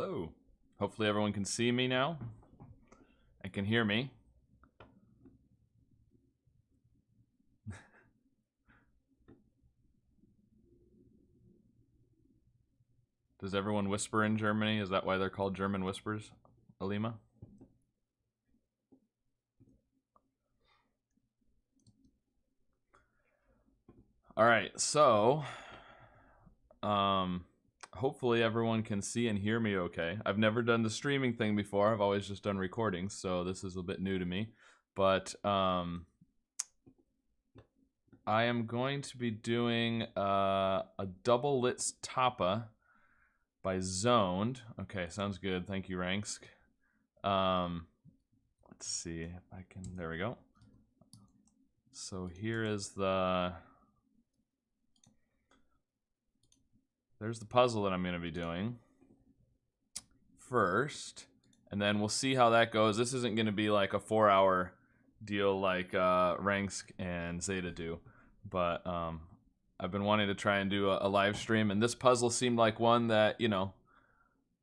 Hello. Hopefully everyone can see me now and can hear me. Does everyone whisper in Germany? Is that why they're called German whispers, Alima? All right, so hopefully everyone can see and hear me okay. I've never done the streaming thing before. I've always just done recordings, so this is a bit new to me. But I am going to be doing a double LLITTSS TAPA by Zoned. Okay, sounds good. Thank you, Ranksk. Let's see if I can. There we go. So here is there's the puzzle that I'm going to be doing first, and then we'll see how that goes. This isn't going to be like a 4-hour deal like Ranksk and Zeta do, but I've been wanting to try and do a live stream, and this puzzle seemed like one that, you know,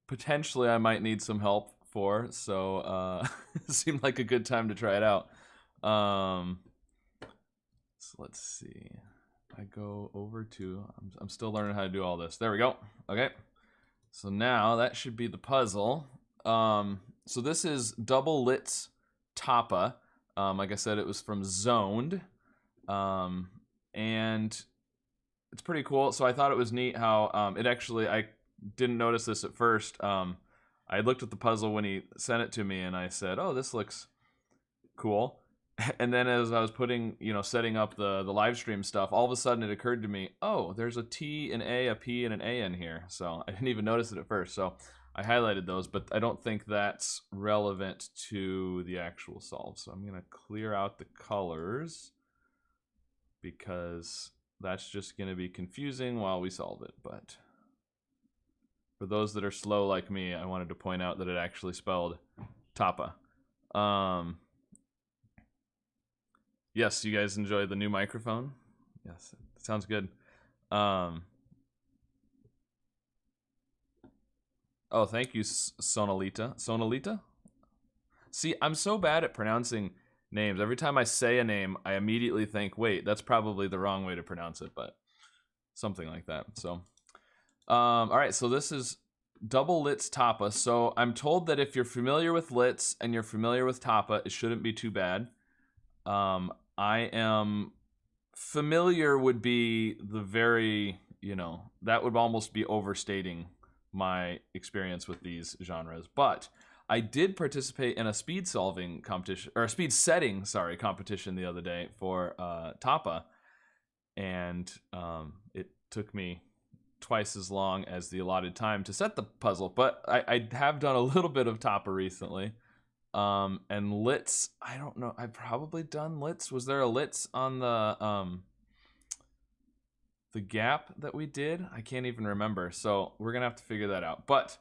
potentially I might need some help for, so it seemed like a good time to try it out. So let's see. I go over to, I'm still learning how to do all this. There we go. Okay. So now that should be the puzzle. So this is double LLITTSS TAPA. Like I said, it was from Zoned. And it's pretty cool. So I thought it was neat how it actually, I didn't notice this at first. I looked at the puzzle when he sent it to me and I said, oh, this looks cool. And then as I was putting, you know, setting up the live stream stuff, all of a sudden it occurred to me, oh, there's a T, an A, a P, and an A in here. So I didn't even notice it at first. So I highlighted those, but I don't think that's relevant to the actual solve. So I'm going to clear out the colors because that's just going to be confusing while we solve it. But for those that are slow like me, I wanted to point out that it actually spelled TAPA. Yes, you guys enjoyed the new microphone? Yes, it sounds good. Oh, thank you, Sonalita. Sonalita? See, I'm so bad at pronouncing names. Every time I say a name, I immediately think, wait, that's probably the wrong way to pronounce it, but something like that. So, all right, so this is double LLITTSS TAPA. So I'm told that if you're familiar with LLITTSS and you're familiar with TAPA, it shouldn't be too bad. I am familiar would be the very, you know, that would almost be overstating my experience with these genres. But I did participate in a speed solving competition, or a speed setting, sorry, competition the other day for TAPA. And it took me twice as long as the allotted time to set the puzzle. But I have done a little bit of TAPA recently. And LLITTSS, I don't know. I've probably done LLITTSS. Was there a LLITTSS on the gap that we did? I can't even remember. So we're gonna have to figure that out. But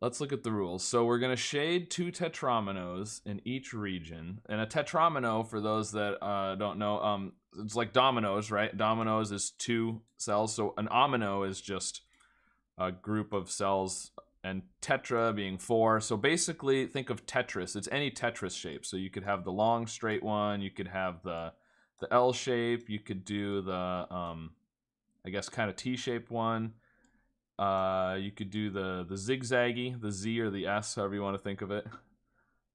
let's look at the rules. So we're gonna shade 2 tetrominoes in each region. And a tetramino, for those that don't know, it's like dominoes, right? Dominoes is 2 cells. So an omino is just a group of cells, and tetra being 4. So basically think of Tetris. It's any Tetris shape. So you could have the long straight one, you could have the L shape, you could do the I guess kind of T-shaped one. You could do the zigzaggy, the Z or the S, however you want to think of it.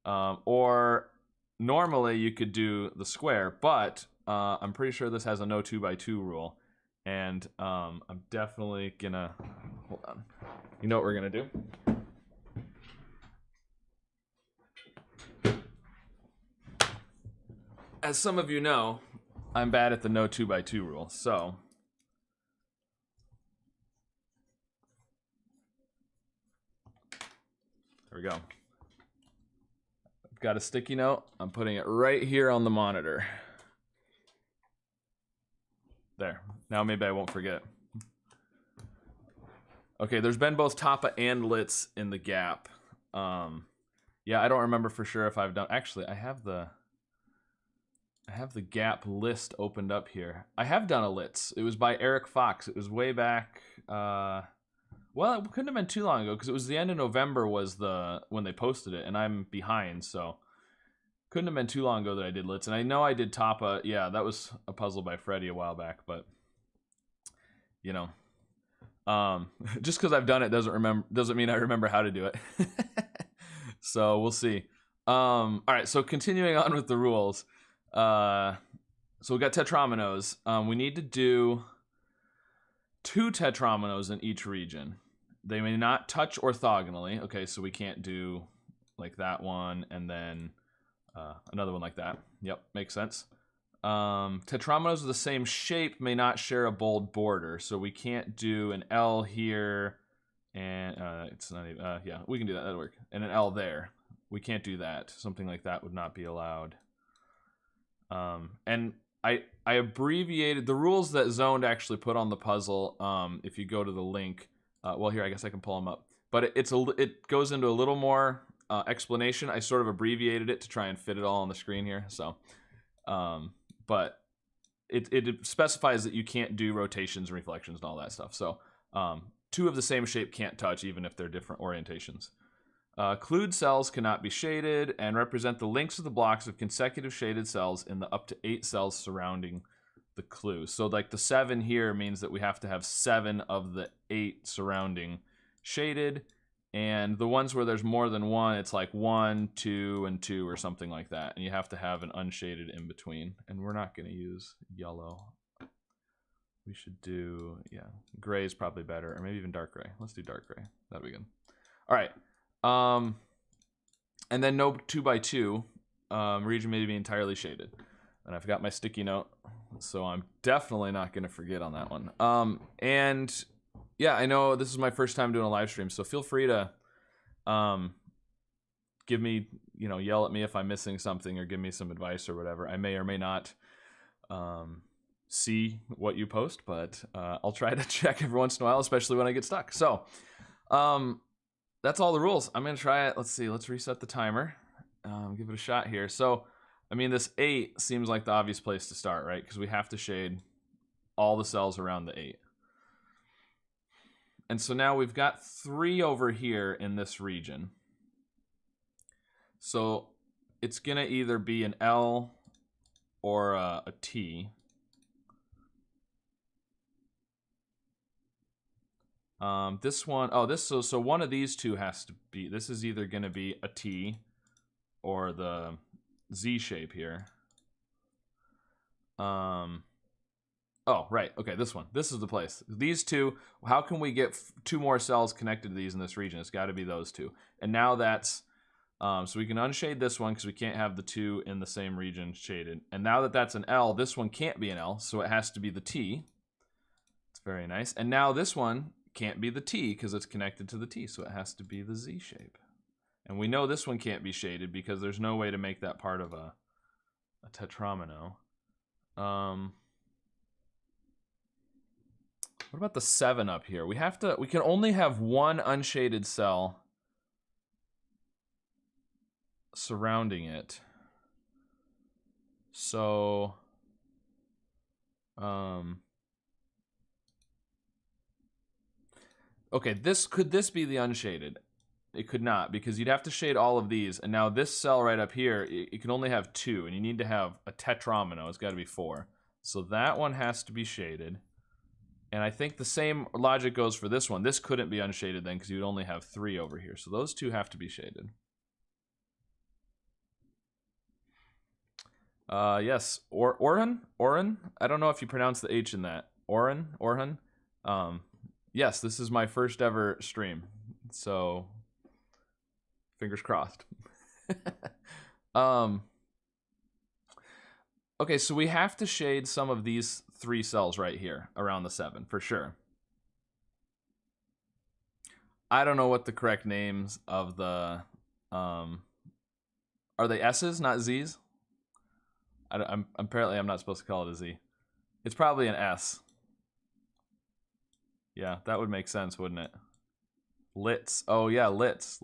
Or normally you could do the square, but I'm pretty sure this has a no 2x2 rule. And I'm definitely gonna, hold on. You know what we're gonna do? As some of you know, I'm bad at the no 2x2 rule, so there we go. I've got a sticky note. I'm putting it right here on the monitor. There. Now maybe I won't forget. Okay, there's been both TAPA and LLITTSS in the gap. Yeah, I don't remember for sure if I've done. Actually, I have the gap list opened up here. I have done a LLITTSS. It was by Eric Fox. It was way back. Well, it couldn't have been too long ago because it was the end of November was when they posted it, and I'm behind, so couldn't have been too long ago that I did Litz. And I know I did TAPA. Yeah, that was a puzzle by Freddie a while back, but you know, just because I've done it doesn't mean I remember how to do it. So we'll see. All right, so continuing on with the rules. So we got tetrominoes. We need to do 2 tetrominoes in each region. They may not touch orthogonally. Okay, so we can't do like that one and then another one like that. Yep, makes sense. Tetrominoes of the same shape may not share a bold border, so we can't do an L here and it's not even, yeah, we can do that. That'll work. And an L there. We can't do that. Something like that would not be allowed. And I abbreviated the rules that Zoned actually put on the puzzle. If you go to the link, well, here I guess I can pull them up. But it goes into a little more explanation. I sort of abbreviated it to try and fit it all on the screen here. So, but it specifies that you can't do rotations and reflections and all that stuff. So, 2 of the same shape can't touch even if they're different orientations. Clued cells cannot be shaded and represent the links of the blocks of consecutive shaded cells in the up to 8 cells surrounding the clue. So like the 7 here means that we have to have 7 of the 8 surrounding shaded, and the ones where there's more than 1, it's like 1, 2, and 2 or something like that, and you have to have an unshaded in between. And we're not going to use yellow. We should do, yeah, gray is probably better, or maybe even dark gray. Let's do dark gray. That'll be good. All right. And then no 2x2 region may be entirely shaded. And I forgot my sticky note, so I'm definitely not going to forget on that one. And yeah, I know this is my first time doing a live stream, so feel free to give me, yell at me if I'm missing something or give me some advice or whatever. I may or may not see what you post, but I'll try to check every once in a while, especially when I get stuck. So, that's all the rules. I'm going to try it. Let's see. Let's reset the timer. Give it a shot here. So, I mean, this 8 seems like the obvious place to start, right? Because we have to shade all the cells around the 8. And so now we've got 3 over here in this region. So it's going to either be an L or a T. This one, so one of these 2 has to be, this is either going to be a T or the Z shape here. Oh, right. Okay, this one. This is the place. These 2, how can we get 2 more cells connected to these in this region? It's got to be those 2. And now that's, so we can unshade this one because we can't have the 2 in the same region shaded. And now that that's an L, this one can't be an L, so it has to be the T. It's very nice. And now this one can't be the T because it's connected to the T, so it has to be the Z shape. And we know this one can't be shaded because there's no way to make that part of a tetromino. What about the 7 up here? We can only have 1 unshaded cell surrounding it. So, okay, could this be the unshaded? It could not, because you'd have to shade all of these, and now this cell right up here, it can only have 2, and you need to have a tetromino. It's got to be 4. So that one has to be shaded. And I think the same logic goes for this one. This couldn't be unshaded then, because you'd only have 3 over here. So those 2 have to be shaded. Yes, Orhan? I don't know if you pronounce the H in that. Orhan? Yes, this is my first ever stream, so fingers crossed. Okay, so we have to shade some of these 3 cells right here around the 7 for sure. I don't know what the correct names of the are they S's, not Z's? Apparently I'm not supposed to call it a Z. It's probably an S. Yeah, that would make sense, wouldn't it? Litz. Oh yeah, Litz.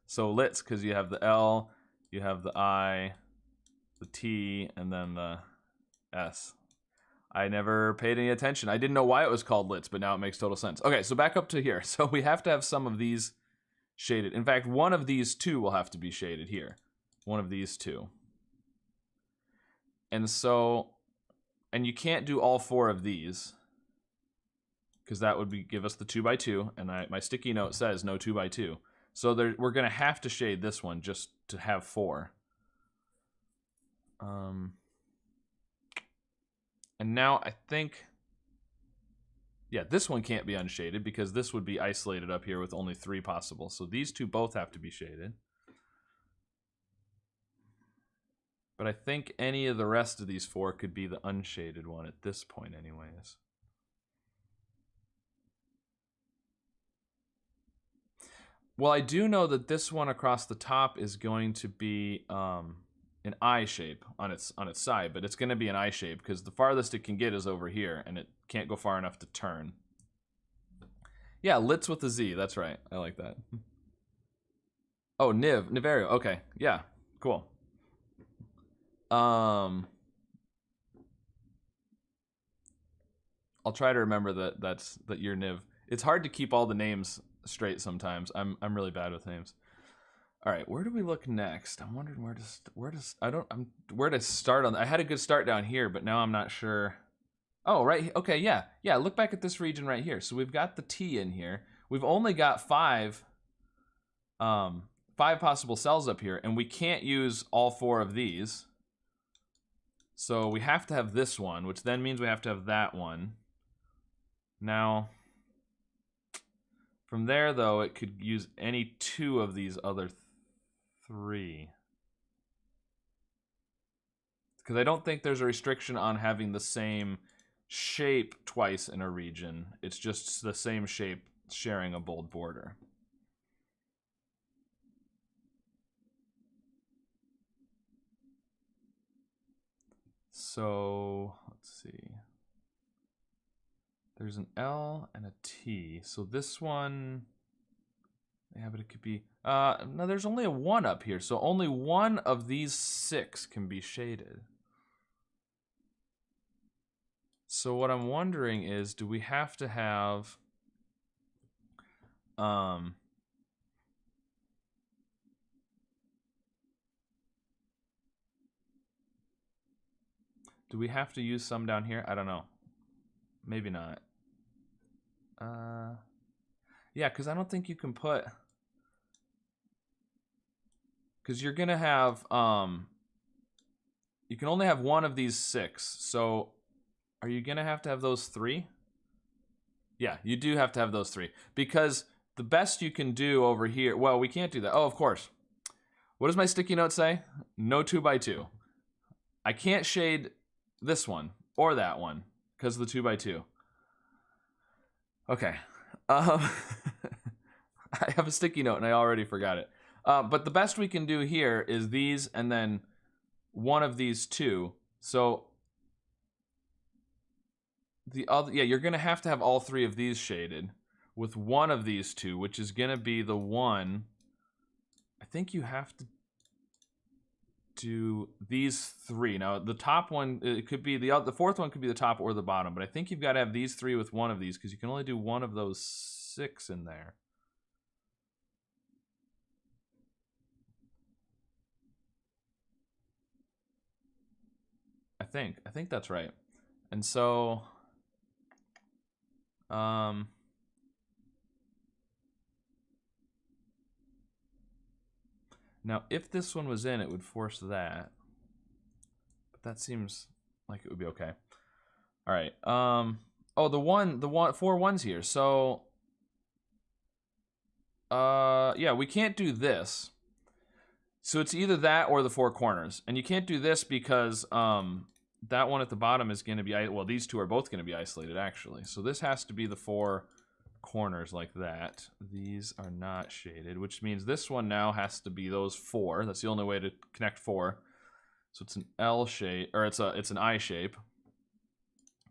So Litz, because you have the L, you have the I, the T, and then the S. I never paid any attention. I didn't know why it was called Litz, but now it makes total sense. Okay, so back up to here. So we have to have some of these shaded. In fact, one of these two will have to be shaded here. One of these two. And so, and you can't do all 4 of these, because that would give us the 2x2, and my sticky note says no 2x2. So we're going to have to shade this one just to have 4. And now I think, yeah, this one can't be unshaded because this would be isolated up here with only 3 possible. So these two both have to be shaded. But I think any of the rest of these 4 could be the unshaded one at this point anyways. Well, I do know that this one across the top is going to be an I shape on its side, but it's going to be an I shape because the farthest it can get is over here, and it can't go far enough to turn. Yeah, Litz with a Z. That's right. I like that. Oh, Niverio. Okay. Yeah. Cool. I'll try to remember that you're Niv. It's hard to keep all the names straight sometimes. I'm really bad with names. All right, where do we look next? I'm wondering where to start on. I had a good start down here, but now I'm not sure. Oh, right. Okay, yeah. Look back at this region right here. So we've got the T in here. We've only got 5 possible cells up here, and we can't use all 4 of these. So we have to have this one, which then means we have to have that one. Now, from there, though, it could use any 2 of these other 3. Because I don't think there's a restriction on having the same shape twice in a region. It's just the same shape sharing a bold border. So, let's see. There's an L and a T. So this one, yeah, but it could be, no, there's only a 1 up here. So only 1 of these 6 can be shaded. So what I'm wondering is, do we have to have, do we have to use some down here? I don't know. Maybe not. Yeah, because I don't think you can put, because you're gonna have, you can only have 1 of these 6. So are you gonna have to have those 3? Yeah, you do have to have those 3, because the best you can do over here, well, we can't do that. Oh, of course. What does my sticky note say? No 2x2. I can't shade this one or that one because of the 2x2. Okay. I have a sticky note and I already forgot it. But the best we can do here is these and then 1 of these 2. So the other, yeah, you're gonna have to have all 3 of these shaded with 1 of these 2, which is gonna be the one. I think you have to do these 3. Now the top one, it could be the 4th one could be the top or the bottom, but I think you've got to have these 3 with 1 of these because you can only do 1 of those 6 in there. I think that's right. And so now if this one was in, it would force that. But that seems like it would be okay. All right. Oh, the 4 ones here. So yeah, we can't do this. So it's either that or the 4 corners. And you can't do this because that one at the bottom is going to be, well, these 2 are both going to be isolated actually. So this has to be the 4 corners like that. These are not shaded, which means this one now has to be those 4. That's the only way to connect 4. So it's an L shape, or it's an I shape.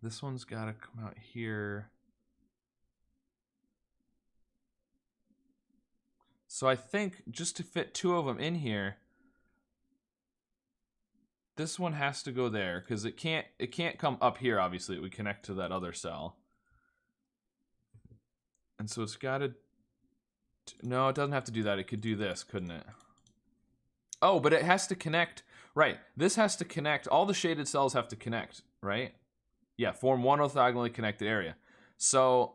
This one's got to come out here. So I think just to fit 2 of them in here, this one has to go there because it can't come up here. Obviously, it would connect to that other cell, and so it's got to. No, it doesn't have to do that. It could do this, couldn't it? Oh, but it has to connect. Right. This has to connect. All the shaded cells have to connect, right? Yeah, form one orthogonally connected area. So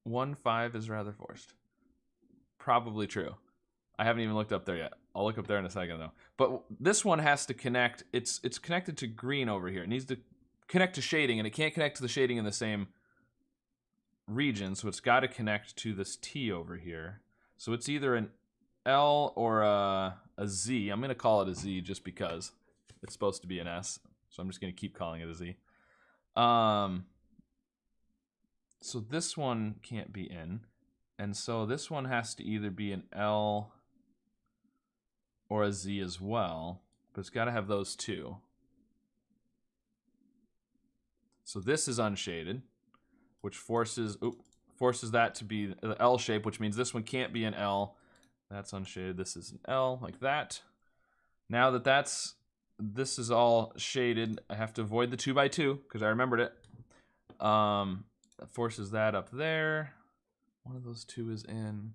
1, 5 is rather forced. Probably true. I haven't even looked up there yet. I'll look up there in a second though. But this one has to connect. It's connected to green over here. It needs to connect to shading, and it can't connect to the shading in the same region, so it's got to connect to this T over here. So it's either an L or a Z. I'm going to call it a Z just because it's supposed to be an S. So I'm just going to keep calling it a Z. So this one can't be in. And so this one has to either be an L or a Z as well. But it's got to have those two. So this is unshaded, which forces that to be the L shape, which means this one can't be an L. That's unshaded. This is an L, like that. Now that this is all shaded, I have to avoid the 2 by 2 because I remembered it. That forces that up there. One of those two is in.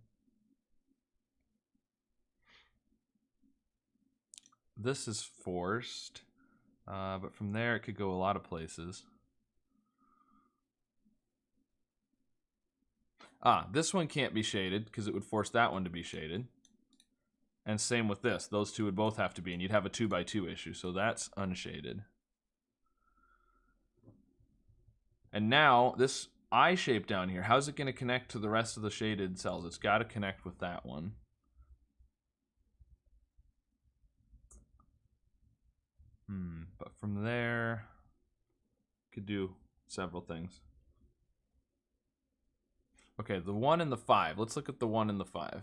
This is forced, but from there it could go a lot of places. This one can't be shaded because it would force that one to be shaded. And same with this. Those two would both have to be, and you'd have a 2 by 2 issue. So that's unshaded. And now this I shape down here, how's it going to connect to the rest of the shaded cells? It's got to connect with that one. But from there, could do several things. Okay, the 1 and the 5. Let's look at the 1 and the 5.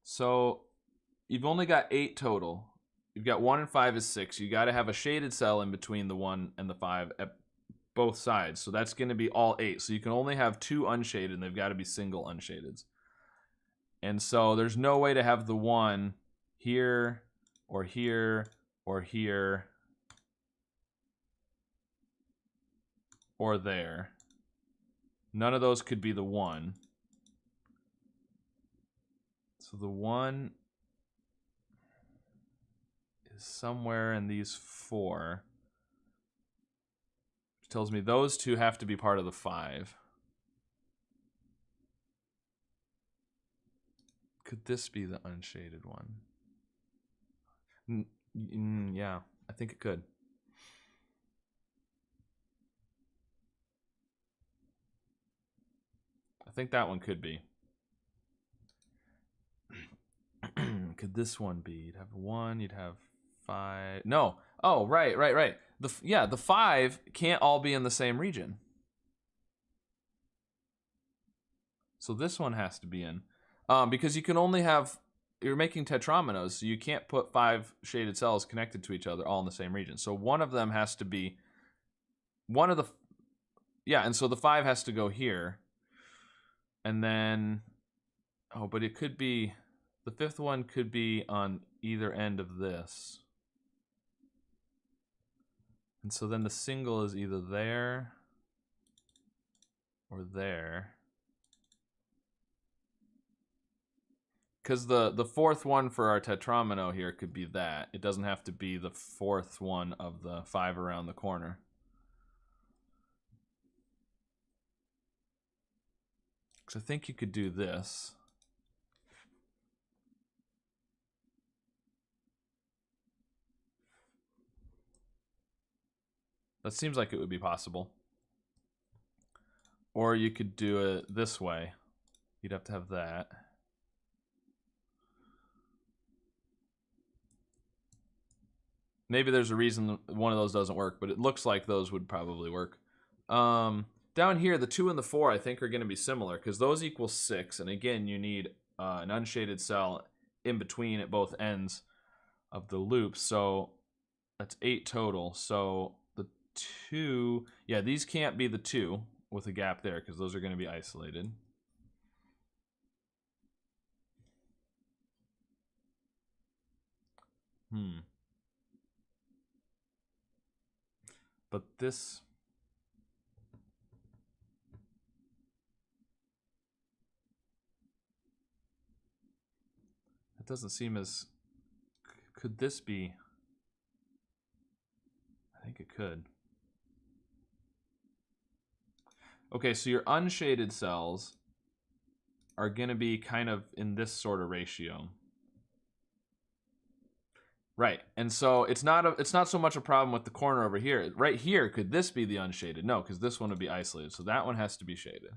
So you've only got 8 total. You've got 1 and 5 is 6. You got to have a shaded cell in between the 1 and the 5 at both sides. So that's going to be all 8. So you can only have 2 unshaded, and they've got to be single unshadeds. And so there's no way to have the 1 here or here or here or there. None of those could be the 1. So the 1 is somewhere in these 4. Which tells me those two have to be part of the 5. Could this be the unshaded one? Yeah, I think it could. I think that one could be. Could this one be? You'd have 1, you'd have 5. No. Oh, right. The 5 can't all be in the same region. So this one has to be in. Because you can only have, you're making tetrominoes, so you can't put 5 shaded cells connected to each other all in the same region. So one of them has to be, one of the, yeah, and so the 5 has to go here. And then, oh, but it could be, the 5th one could be on either end of this. And so then the single is either there or there. Because the 4th one for our tetromino here could be that. It doesn't have to be the 4th one of the 5 around the corner. Because I think you could do this. That seems like it would be possible. Or you could do it this way. You'd have to have that. Maybe there's a reason one of those doesn't work, but it looks like those would probably work. Down here, the 2 and the 4, I think, are going to be similar, because those equal 6, and again, you need an unshaded cell in between at both ends of the loop, so that's 8 total. So the 2, yeah, these can't be the 2 with a gap there, because those are going to be isolated. But this... It doesn't seem as... Could this be... I think it could. Okay, so your unshaded cells are going to be kind of in this sort of ratio. Right, and so it's not so much a problem with the corner over here. Right here, could this be the unshaded? No, because this one would be isolated, so that one has to be shaded.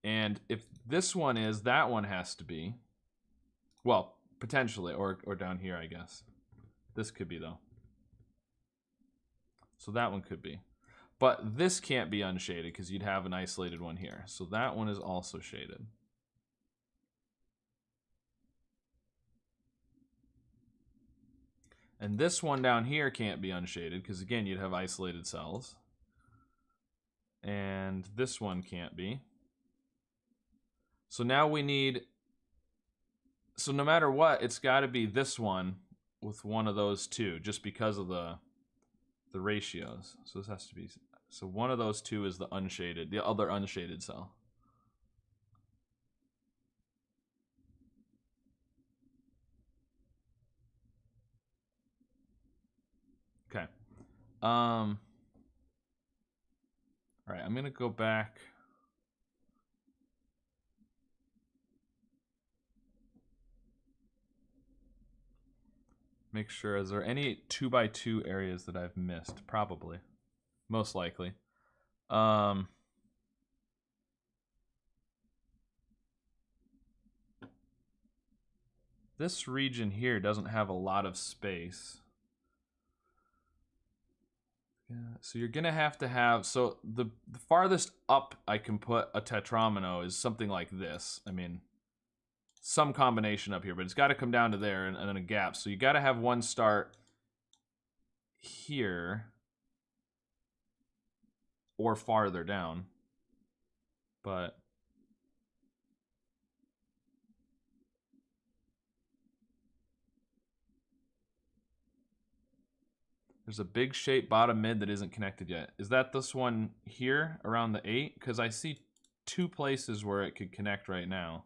And if this one is, that one has to be. Well, potentially, or down here, I guess. This could be, though. So that one could be. But this can't be unshaded because you'd have an isolated one here. So that one is also shaded. And this one down here can't be unshaded because, again, you'd have isolated cells. And this one can't be. So now we need... So no matter what, it's got to be this one with one of those two, just because of the ratios. So this has to be... So one of those two is the unshaded, the other unshaded cell. Okay. All right, I'm gonna go back. Make sure, is there any 2x2 areas that I've missed? Probably. Most likely. This region here doesn't have a lot of space. Yeah, so you're gonna have to have, so the farthest up I can put a tetramino is something like this. I mean, some combination up here, but it's got to come down to there and then a gap. So you got to have one start here or farther down. But there's a big shape bottom mid that isn't connected yet. Is that this one here around the 8? Because I see two places where it could connect right now.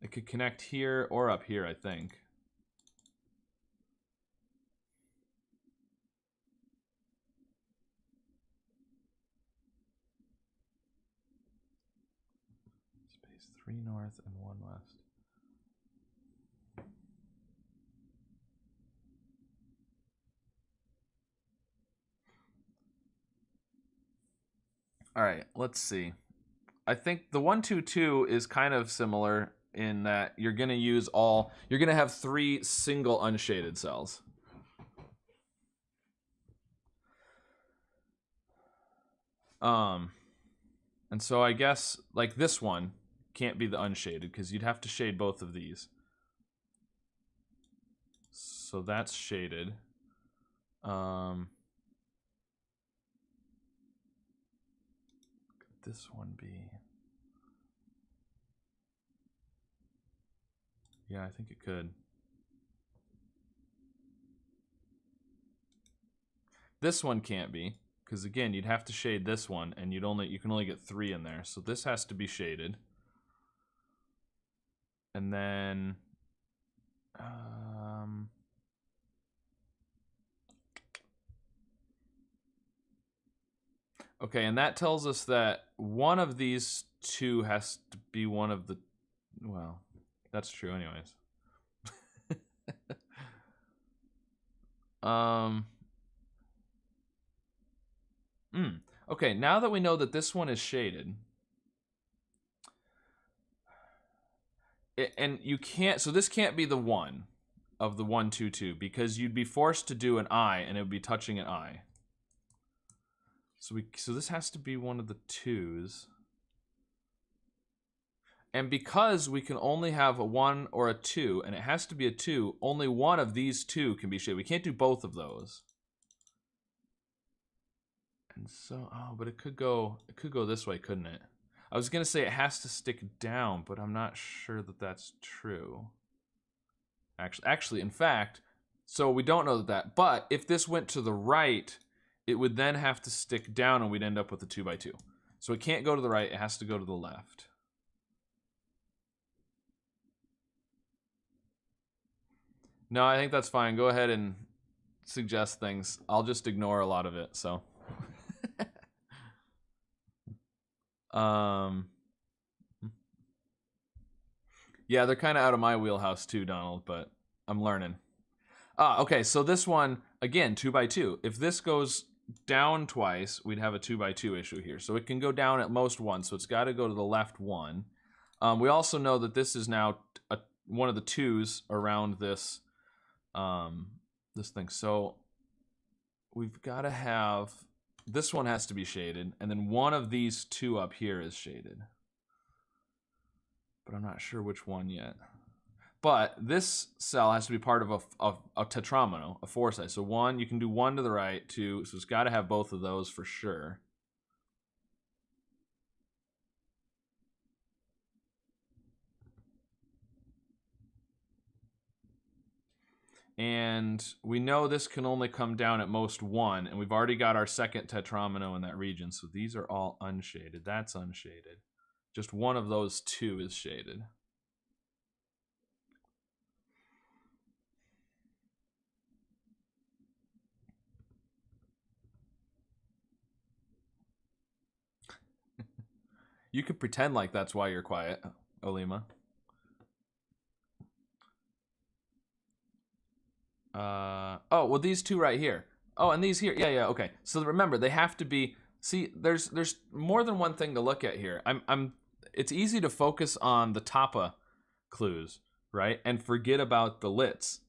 It could connect here or up here, I think. Space 3 north and 1 west. All right, let's see. I think the 1, 2, 2 is kind of similar in that you're going to use you're going to have 3 single unshaded cells. And so I guess like this one can't be the unshaded because you'd have to shade both of these. So that's shaded. Could this one be? Yeah, I think it could. This one can't be, because again, you'd have to shade this one, and you can only get 3 in there. So this has to be shaded. And then okay, and that tells us that one of these two has to be one of the, well, that's true anyways. Okay, now that we know that this one is shaded, and you can't, so this can't be the one of the 1, 2, 2 because you'd be forced to do an I and it would be touching an I. So this has to be one of the 2s. And because we can only have a 1 or a 2, and it has to be a 2, only one of these 2 can be shaded. We can't do both of those. And so, oh, but it could go this way, couldn't it? I was going to say it has to stick down, but I'm not sure that that's true. Actually, in fact, so we don't know that. But if this went to the right, it would then have to stick down and we'd end up with a 2 by 2. So it can't go to the right, it has to go to the left. No, I think that's fine. Go ahead and suggest things. I'll just ignore a lot of it, so. Yeah, they're kind of out of my wheelhouse too, Donald, but I'm learning. Okay, so this one, again, 2 by 2. If this goes down twice, we'd have a 2 by 2 issue here. So it can go down at most once, so it's got to go to the left one. We also know that this is now one of the 2s around this this thing. So we've got to have, this one has to be shaded, and then one of these 2 up here is shaded. But I'm not sure which one yet. But this cell has to be part of a tetromino, a 4 side. So 1, you can do 1 to the right, 2, so it's got to have both of those for sure. And we know this can only come down at most 1, and we've already got our second tetromino in that region, so these are all unshaded. That's unshaded. Just one of those 2 is shaded. You could pretend like that's why you're quiet, Olima. Oh, well, these 2 right here. Oh, and these here. Yeah, okay. So remember, they have to be. See, there's more than one thing to look at here. It's easy to focus on the TAPA clues, right, and forget about the LLITTSS,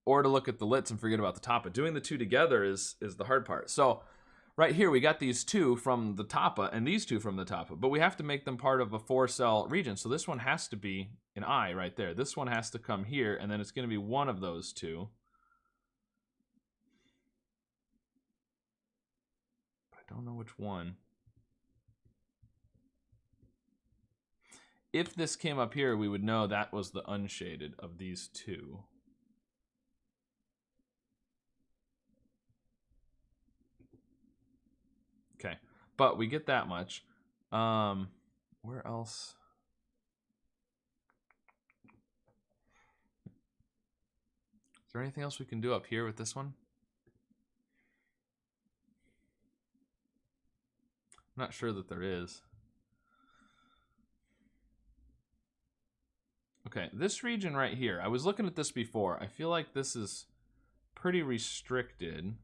or to look at the LLITTSS and forget about the TAPA. Doing the 2 together is the hard part. So right here, we got these 2 from the TAPA and these 2 from the TAPA, but we have to make them part of a 4-cell region. So this one has to be an I right there. This one has to come here, and then it's going to be one of those 2. But I don't know which one. If this came up here, we would know that was the unshaded of these 2. Okay, but we get that much. Where else? Is there anything else we can do up here with this one? I'm not sure that there is. Okay, this region right here, I was looking at this before. I feel like this is pretty restricted.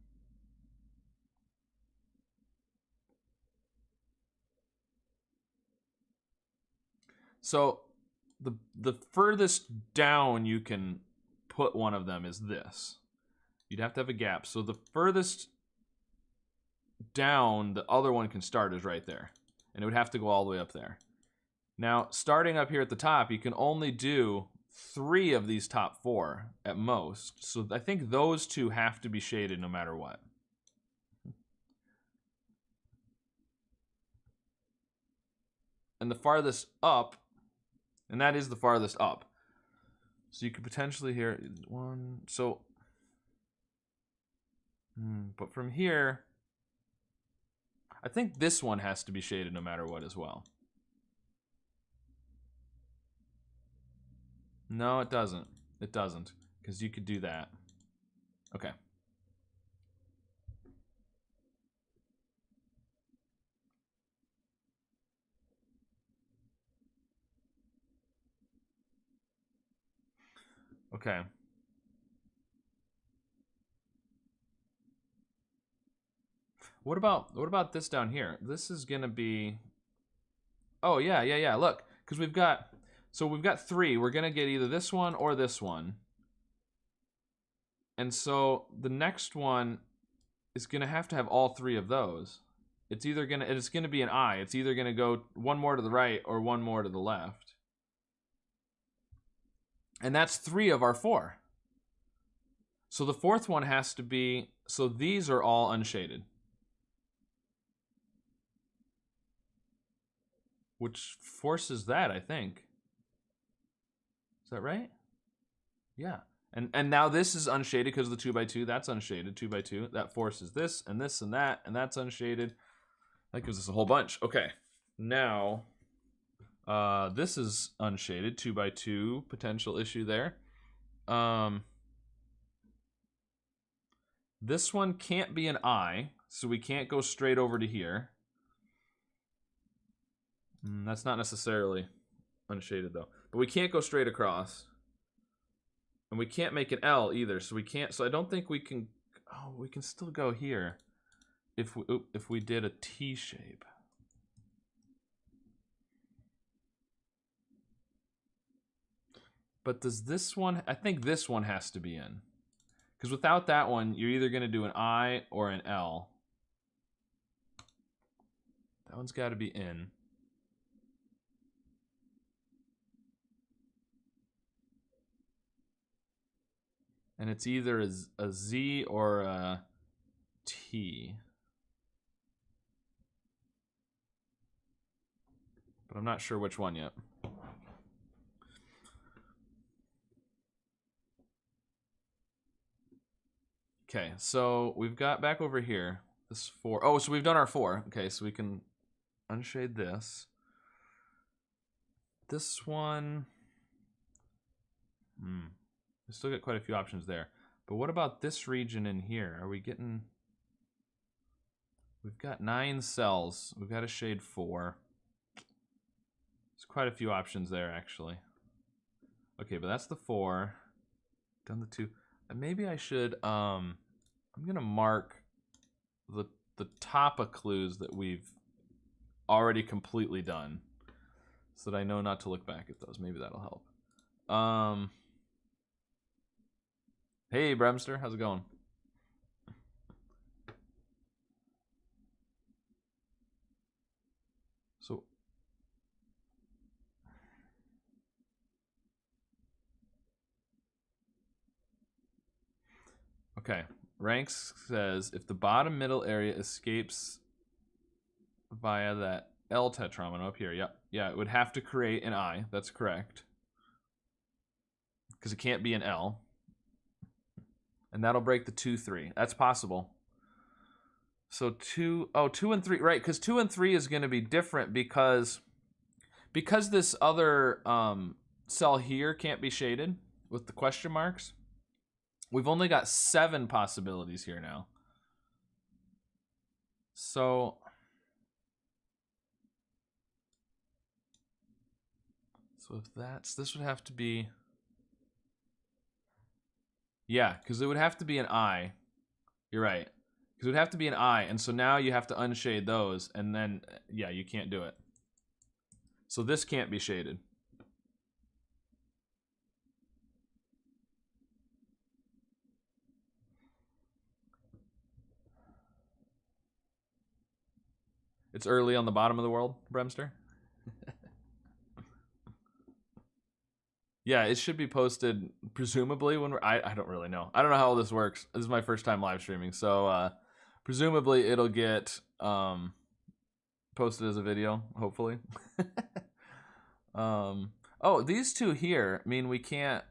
So the furthest down you can put one of them is this. You'd have to have a gap. So the furthest down the other one can start is right there. And it would have to go all the way up there. Now, starting up here at the top, you can only do 3 of these top 4 at most. So I think those 2 have to be shaded no matter what. And the farthest up, and that is the farthest up. So you could potentially hear 1, so, but from here, I think this one has to be shaded no matter what as well. No, it doesn't. It doesn't, because you could do that. Okay. Okay. What about this down here? This is gonna be. Oh yeah. Look, because we've got 3. We're gonna get either this one or this one. And so the next one is gonna have to have all 3 of those. It's gonna be an I. It's either gonna go 1 more to the right or 1 more to the left. And that's 3 of our 4. So the 4th one has to be, so these are all unshaded. which forces that, I think. Is that right? Yeah. And now this is unshaded because of the 2x2. That's unshaded, 2x2. That forces this and this and that's unshaded. That gives us a whole bunch. Okay. Now, this is unshaded, 2x2, potential issue there. This one can't be an I, so we can't go straight over to here. That's not necessarily unshaded though. But we can't go straight across. And we can't make an L either, so we can't. So I don't think we can. Oh, we can still go here if we did a T shape. But does this one? I think this one has to be in, because without that one, you're either going to do an I or an L. That one's got to be in. And it's either a Z or a T. But I'm not sure which one yet. Okay, so we've got back over here this 4. Oh, so we've done our 4. Okay, so we can unshade this. This one. We still get quite a few options there. But what about this region in here? Are we getting... We've got 9 cells. We've got to shade 4. There's quite a few options there, actually. Okay, but that's the 4. Done the 2. And maybe I should... I'm going to mark the TAPA clues that we've already completely done, so that I know not to look back at those. Maybe that'll help. Hey, Bremster, how's it going? So, okay. Ranks says if the bottom middle area escapes via that L tetramer up here, yep, yeah, it would have to create an I. That's correct, because it can't be an L. And that'll break the 2-3. That's possible. So 2 and 3, right? Because 2 and 3 is going to be different because this other cell here can't be shaded with the question marks. We've only got 7 possibilities here now. So if this would have to be, yeah, because it would have to be an I. You're right. Because it would have to be an I, and so now you have to unshade those, and then, yeah, you can't do it. So this can't be shaded. It's early on the bottom of the world, Bremster. Yeah, it should be posted presumably when I don't really know. I don't know how all this works. This is my first time live streaming, so presumably it'll get posted as a video, hopefully. Oh, these two here mean we can't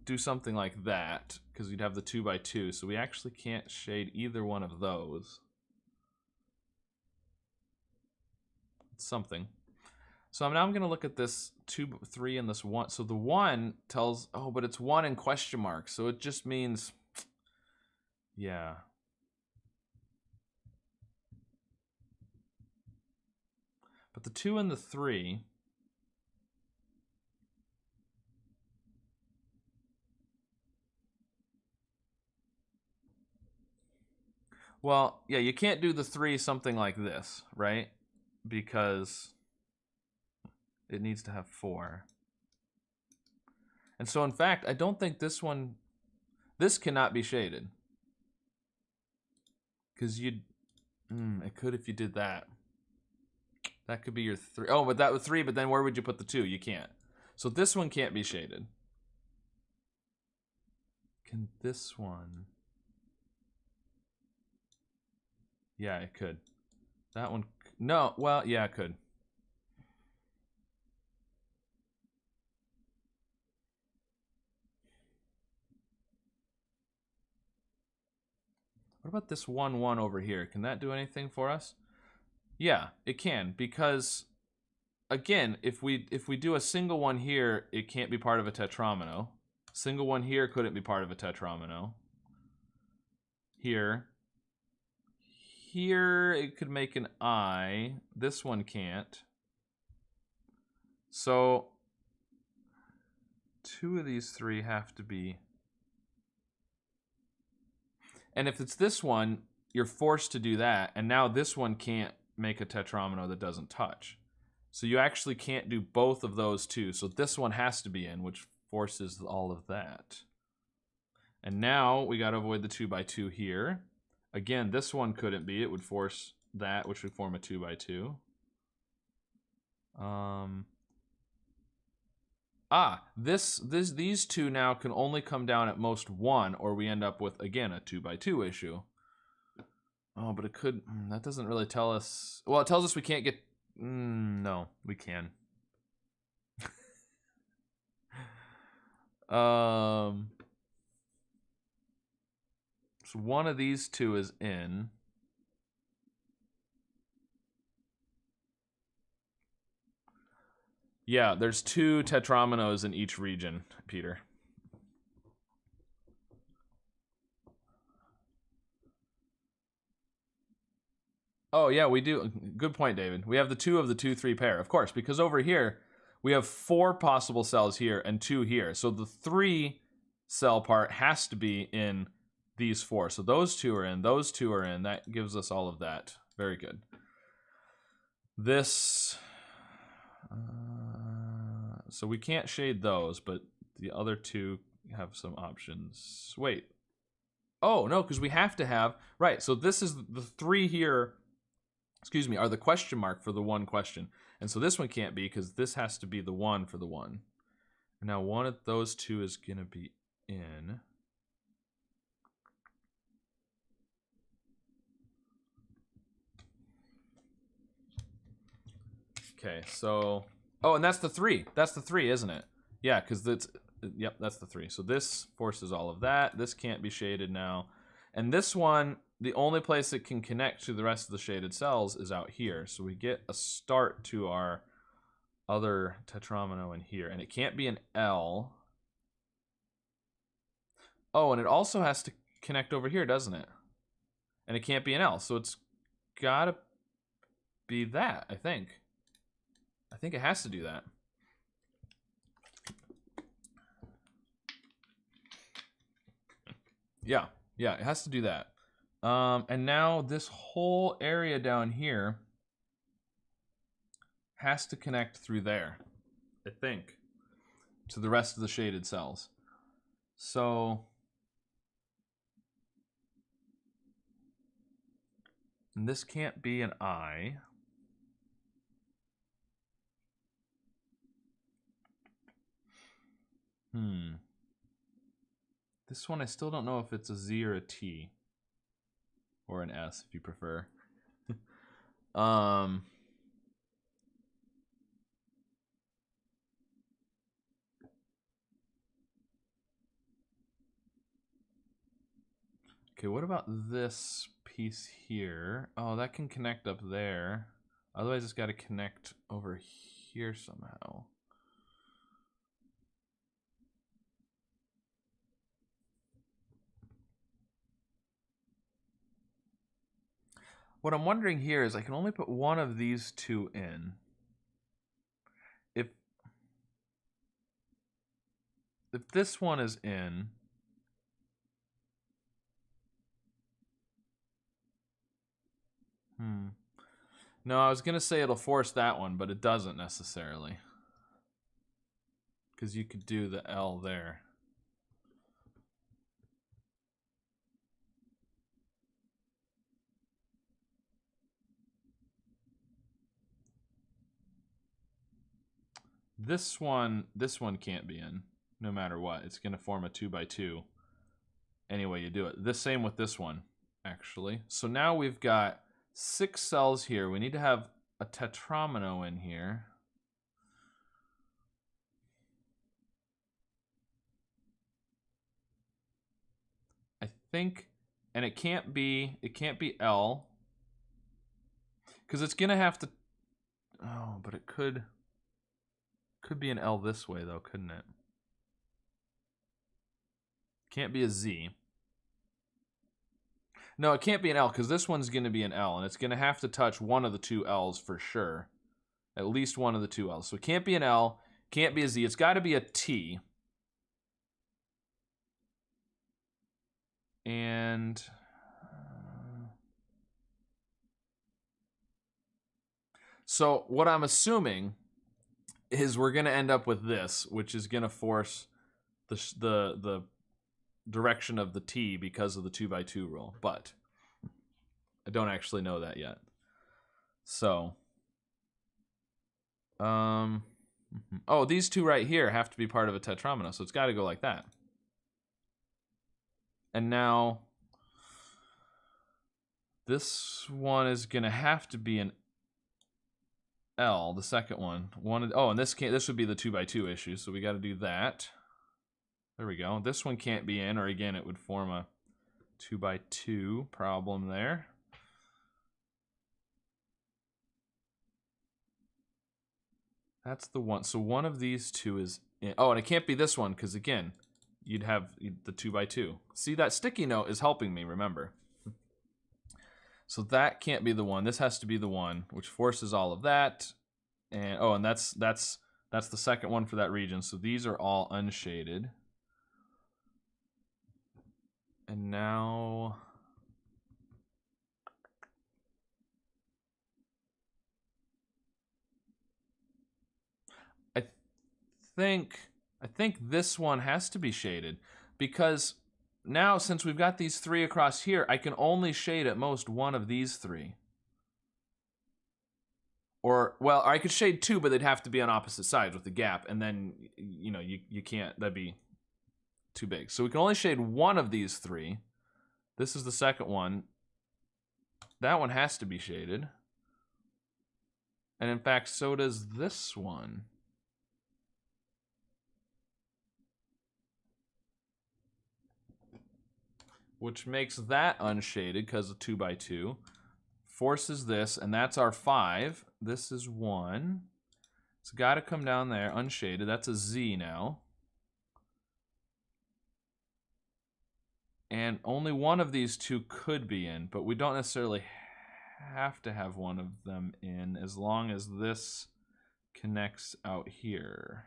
do something like that because you'd have the 2x2, so we actually can't shade either one of those. It's something. So now I'm going to look at this 2, 3, and this 1. So the 1 tells, oh, but it's 1 in question mark. So it just means, yeah. But the 2 and the 3, well, yeah, you can't do the 3 something like this, right? Because it needs to have 4. And so, in fact, I don't think this one, this cannot be shaded. Because you'd, it could if you did that. That could be your 3. Oh, but that was 3, but then where would you put the 2? You can't. So this one can't be shaded. Can this one? Yeah, it could. That one, no, well, yeah, it could. about this 1, 1 over here? Can that do anything for us? Yeah, it can, because again, if we do a single one here, it can't be part of a tetramino. Single one here couldn't be part of a tetramino. Here. Here it could make an I. This one can't. So 2 of these 3 have to be. And if it's this one, you're forced to do that. And now this one can't make a tetramino that doesn't touch. So you actually can't do both of those two. So this one has to be in, which forces all of that. And now we got to avoid the 2 by 2 here. Again, this one couldn't be. It would force that, which would form a 2 by 2. These two now can only come down at most 1, or we end up with, again, a 2 by 2 issue. Oh, but it could, that doesn't really tell us, well, it tells us we can't get, no, we can. So one of these two is in. Yeah, there's 2 tetraminos in each region, Peter. Oh, yeah, we do. Good point, David. We have the 2 of the 2, 3 pair, of course, because over here, we have 4 possible cells here and 2 here. So the 3 cell part has to be in these 4. So those 2 are in, those 2 are in. That gives us all of that. Very good. This, so we can't shade those, but the other 2 have some options. Wait. Oh, no, because we have to have, right, so this is the 3 here, excuse me, are the question mark for the 1 question. And so this one can't be because this has to be the 1 for the 1. And now one of those 2 is going to be in. Okay, so, oh, and that's the 3. That's the 3, isn't it? Yeah, because that's, yep, that's the 3. So this forces all of that. This can't be shaded now. And this one, the only place it can connect to the rest of the shaded cells is out here. So we get a start to our other tetramino in here. And it can't be an L. Oh, and it also has to connect over here, doesn't it? And it can't be an L. So it's got to be that, I think. I think it has to do that. Yeah, it has to do that. And now this whole area down here has to connect through there, I think, to the rest of the shaded cells. So, and this can't be an I. This one I still don't know if it's a Z or a T. Or an S if you prefer. Okay, what about this piece here? Oh, that can connect up there. Otherwise it's got to connect over here somehow. What I'm wondering here is I can only put one of these 2 in. If this one is in, no, I was gonna say it'll force that one, but it doesn't necessarily. Because you could do the L there. This one can't be in, no matter what. It's gonna form a 2 by 2. Any way you do it. The same with this one, actually. So now we've got 6 cells here. We need to have a tetramino in here. I think And it can't be L. Because it's gonna have to, oh, but it could be an L this way though, couldn't it? Can't be a Z. No, it can't be an L because this one's gonna be an L and it's gonna have to touch one of the two L's for sure. At least one of the two L's. So it can't be an L, can't be a Z, it's gotta be a T. And so what I'm assuming is we're gonna end up with this, which is gonna force the direction of the T because of the 2x2 rule, but I don't actually know that yet. So, oh, these two right here have to be part of a tetromino, so it's got to go like that. And now this one is gonna have to be an L, the second one. Oh, and this would be the 2x2 issue, so we got to do that. There we go. This one can't be in, or again, it would form a 2x2 problem there. That's the one. So one of these two is in. Oh, and it can't be this one, because again, you'd have the 2x2. See, that sticky note is helping me, remember. So that can't be the one. This has to be the one, which forces all of that. And oh, and that's the second one for that region. So these are all unshaded. And now I think this one has to be shaded, because now since we've got these three across here, I can only shade at most one of these three. Or, well, I could shade two, but they'd have to be on opposite sides with the gap, and then, you know, you can't, that'd be too big. So we can only shade one of these three. This is the second one. That one has to be shaded. And in fact, so does this one. Which makes that unshaded because of 2x2. Forces this, and that's our 5. This is 1. It's got to come down there, unshaded. That's a Z now. And only one of these two could be in, but we don't necessarily have to have one of them in as long as this connects out here.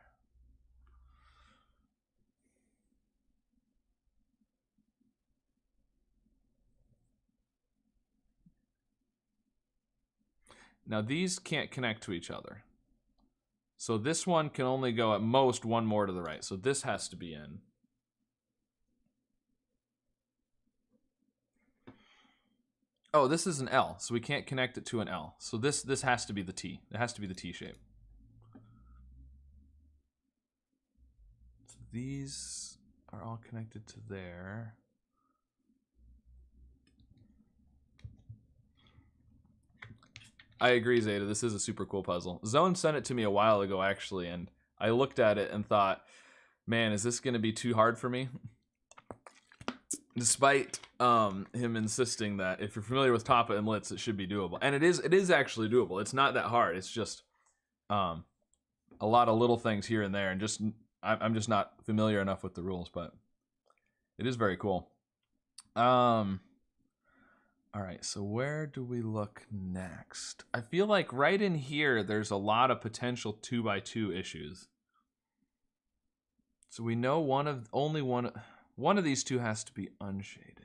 Now these can't connect to each other. So this one can only go at most one more to the right. So this has to be in. Oh, this is an L, so we can't connect it to an L. So this has to be the T. It has to be the T shape. So these are all connected to there. I agree, Zeta. This is a super cool puzzle. Zone sent it to me a while ago, actually, and I looked at it and thought, man, is this going to be too hard for me? Despite him insisting that if you're familiar with TAPA and LLITTSS, it should be doable. And it is actually doable. It's not that hard. It's just a lot of little things here and there, and just I'm just not familiar enough with the rules, but it is very cool. All right, so where do we look next? I feel like right in here, there's a lot of potential 2x2 issues. So we know only one of these two has to be unshaded.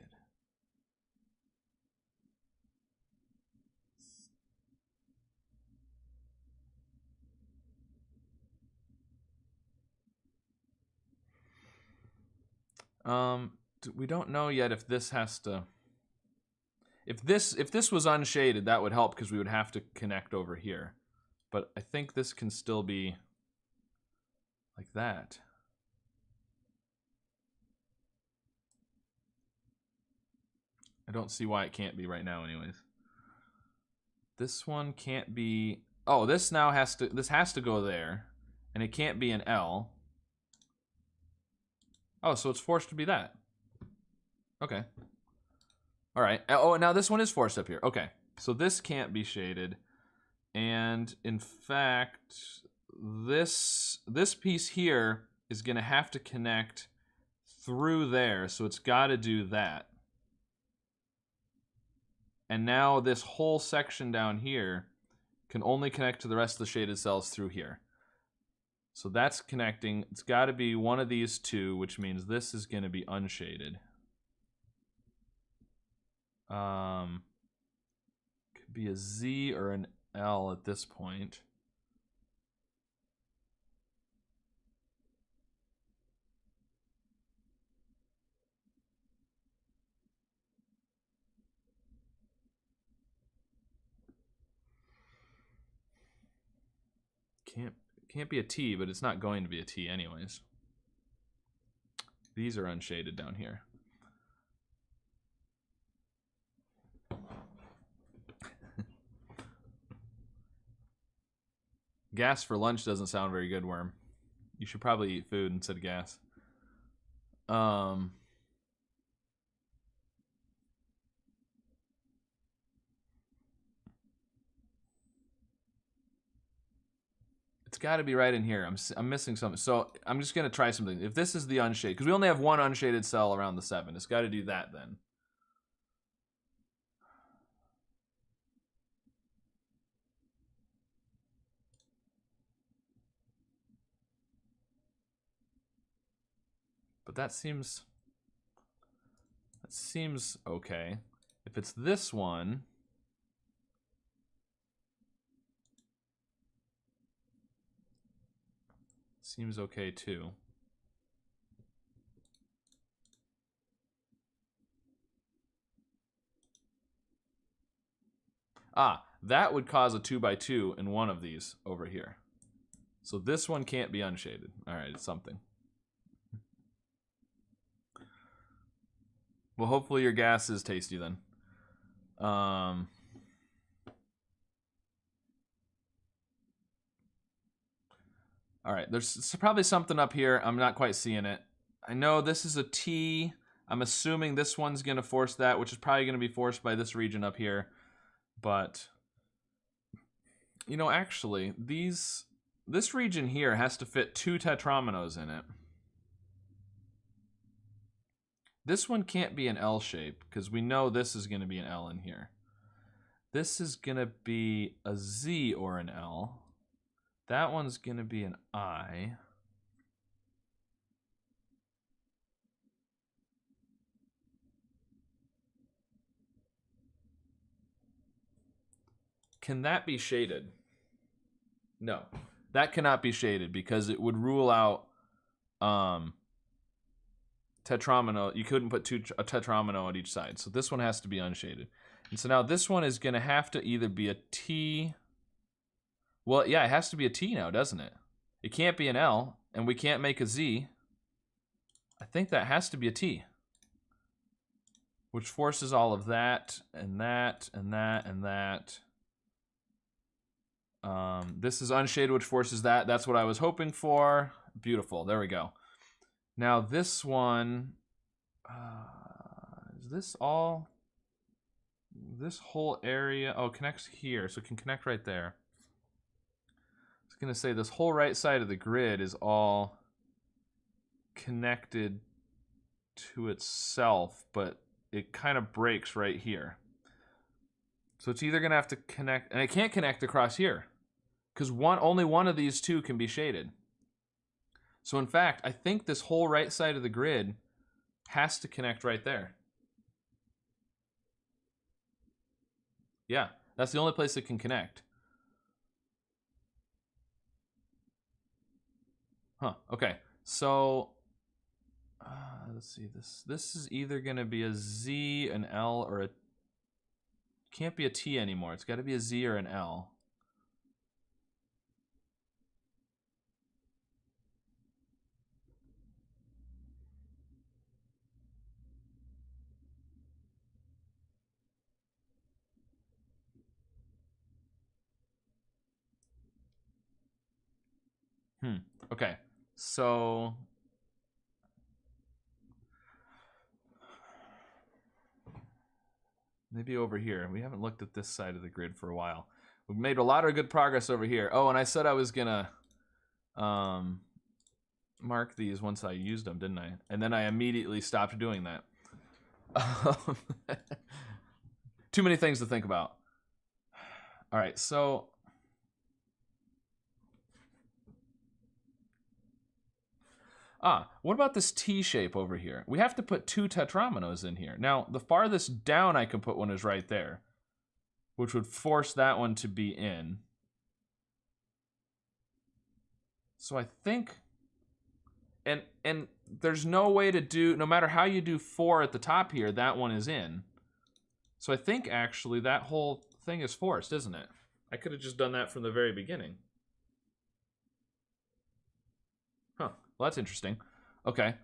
We don't know yet if this has to. If this was unshaded, that would help because we would have to connect over here. But I think this can still be like that. I don't see why it can't be right now anyways. This one can't be. Oh, this has to go there. And it can't be an L. Oh, so it's forced to be that. Okay. All right. Oh, now this one is forced up here. Okay. So this can't be shaded. And in fact, this piece here is going to have to connect through there. So it's got to do that. And now this whole section down here can only connect to the rest of the shaded cells through here. So that's connecting. It's got to be one of these two, which means this is going to be unshaded. Could be a Z or an L at this point. Can't be a T, but it's not going to be a T anyways. These are unshaded down here. Gas for lunch doesn't sound very good, Worm. You should probably eat food instead of gas. It's got to be right in here. I'm missing something. So I'm just going to try something. If this is the unshaded, because we only have one unshaded cell around the 7. It's got to do that then. But that seems okay. If it's this one, seems okay too. Ah, that would cause a 2x2 in one of these over here. So this one can't be unshaded. All right, it's something. Well, hopefully your gas is tasty then. All right, there's probably something up here. I'm not quite seeing it. I know this is a T. I'm assuming this one's going to force that, which is probably going to be forced by this region up here. But, you know, actually, this region here has to fit 2 tetrominos in it. This one can't be an L shape, because we know this is going to be an L in here. This is going to be a Z or an L. That one's going to be an I. Can that be shaded? No. That cannot be shaded because it would rule out tetromino. You couldn't put a tetromino on each side. So this one has to be unshaded. And so now this one is going to have to either be a T. Well, yeah, it has to be a T now, doesn't it? It can't be an L, and we can't make a Z. I think that has to be a T, which forces all of that, and that, and that, and that. This is unshaded, which forces that. That's what I was hoping for. Beautiful. There we go. Now this one, is this all? This whole area, oh, connects here, so it can connect right there. I was gonna say this whole right side of the grid is all connected to itself, but it kind of breaks right here. So it's either gonna have to connect, and it can't connect across here, because only one of these two can be shaded. So in fact, I think this whole right side of the grid has to connect right there. Yeah, that's the only place it can connect. Huh, okay. So, let's see, this is either gonna be a Z, an L, or a, can't be a T anymore. It's gotta be a Z or an L. Okay, so Maybe over here. We haven't looked at this side of the grid for a while. We've made a lot of good progress over here. Oh, and I said I was gonna mark these once I used them, didn't I? And then I immediately stopped doing that. Too many things to think about. All right, so what about this T shape over here? We have to put 2 tetrominoes in here. Now, the farthest down I can put one is right there, which would force that one to be in. So I think, and there's no way to do, no matter how you do 4 at the top here, that one is in. So I think actually that whole thing is forced, isn't it? I could have just done that from the very beginning. Huh, well that's interesting. Okay.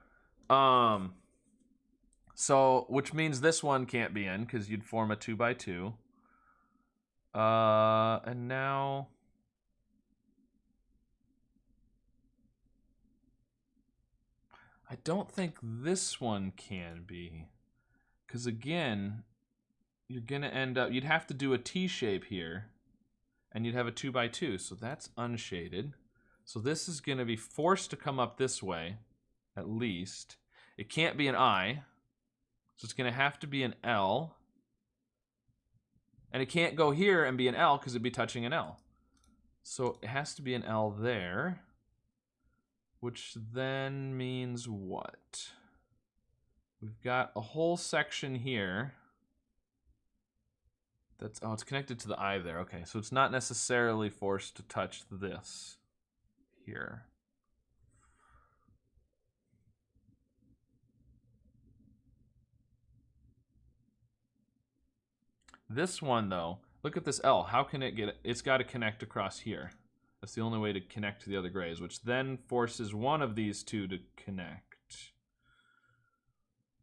So, which means this one can't be in because you'd form a 2 by 2. And now I don't think this one can be, because again, you're gonna end up, you'd have to do a T shape here, and you'd have a 2 by 2, so that's unshaded. So this is gonna be forced to come up this way, at least. It can't be an I, so it's gonna have to be an L. And it can't go here and be an L because it'd be touching an L. So it has to be an L there, which then means what? We've got a whole section here. That's, oh, it's connected to the I there. Okay, so it's not necessarily forced to touch this here. This one, though, look at this L. How can it get, it's got to connect across here. That's the only way to connect to the other grays, which then forces one of these two to connect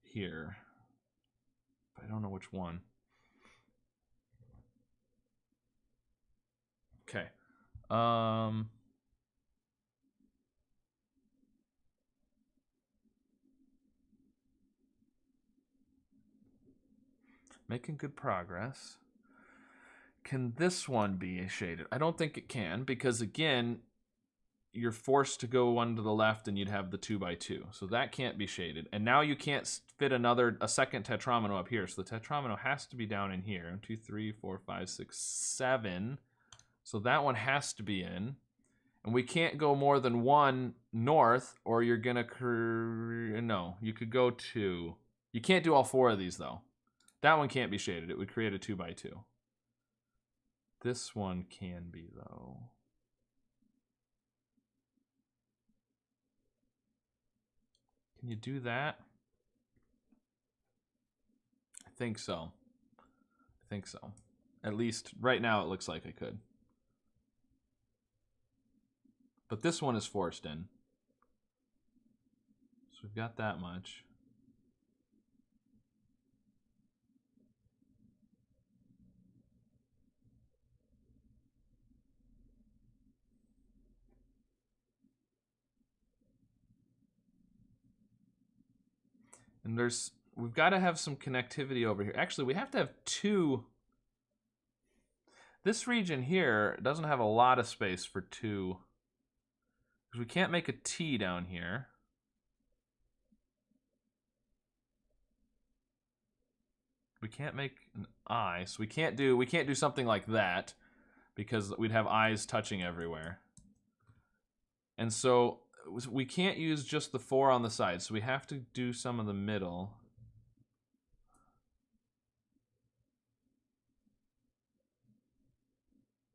here. But I don't know which one. Okay. Making good progress. Can this one be shaded? I don't think it can, because again, you're forced to go one to the left and you'd have the 2 by 2. So that can't be shaded. And now you can't fit a second tetromino up here. So the tetromino has to be down in here. 2, 3, 4, 5, 6, 7. So that one has to be in. And we can't go more than 1 north, or you're gonna, no, you could go 2. You can't do all 4 of these though. That one can't be shaded. It would create a 2 by 2. This one can be though. Can you do that? I think so. I think so. At least right now it looks like I could. But this one is forced in. So we've got that much. And we've got to have some connectivity over here. Actually, we have to have 2. This region here doesn't have a lot of space for 2. Because we can't make a T down here. We can't make an I, so we can't do something like that, because we'd have I's touching everywhere. And so we can't use just the 4 on the side, so we have to do some in the middle.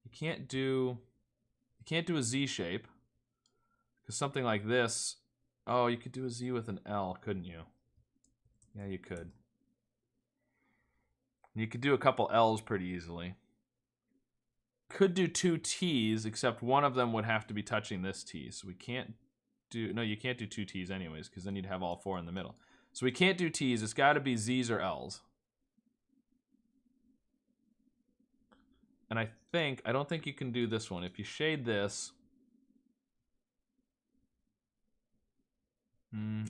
You can't do a Z shape, because something like this, oh, you could do a Z with an L, couldn't you? Yeah, you could. You could do a couple L's pretty easily. Could do 2 T's, except one of them would have to be touching this T, so we can't do, no, you can't do 2 T's anyways, because then you'd have all 4 in the middle. So we can't do T's, it's got to be Z's or L's. And I don't think you can do this one. If you shade this,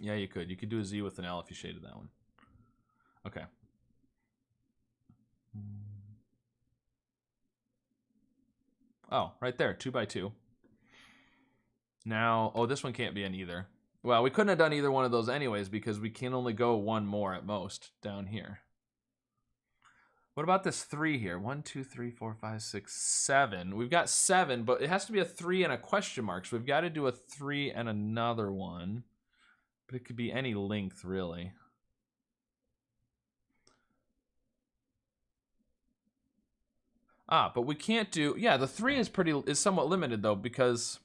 yeah, you could. You could do a Z with an L if you shaded that one. Okay. Oh, right there, 2 by 2. Now, oh, this one can't be in either. Well, we couldn't have done either one of those anyways because we can only go one more at most down here. What about this 3 here? 1, 2, 3, 4, 5, 6, 7. We've got 7, but it has to be a 3 and a question mark. So we've got to do a 3 and another one. But it could be any length, really. Ah, but we can't do... Yeah, the 3 is somewhat limited, though, because...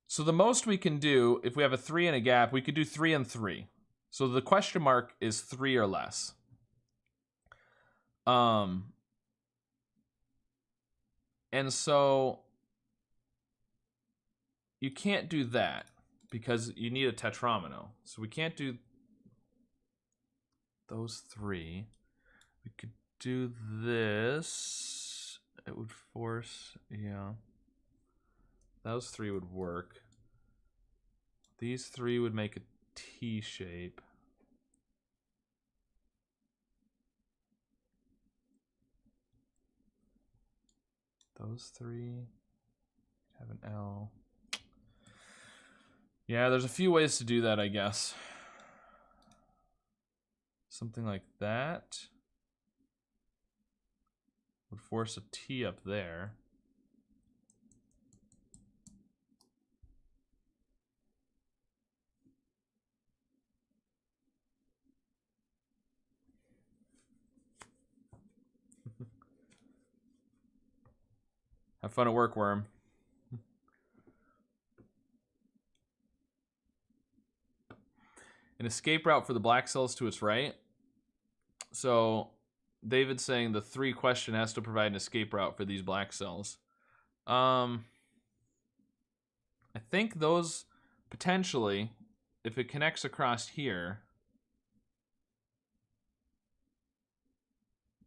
So the most we can do, if we have a 3 and a gap, we could do 3 and 3. So the question mark is 3 or less. And so you can't do that because you need a tetromino. So we can't do those 3. We could do this. It would force, yeah. Those 3 would work. These 3 would make a T shape. Those 3 have an L. Yeah, there's a few ways to do that, I guess. Something like that would force a T up there. Have fun at work, Worm. An escape route for the black cells to its right. So David's saying the 3 question has to provide an escape route for these black cells. I think those potentially, if it connects across here,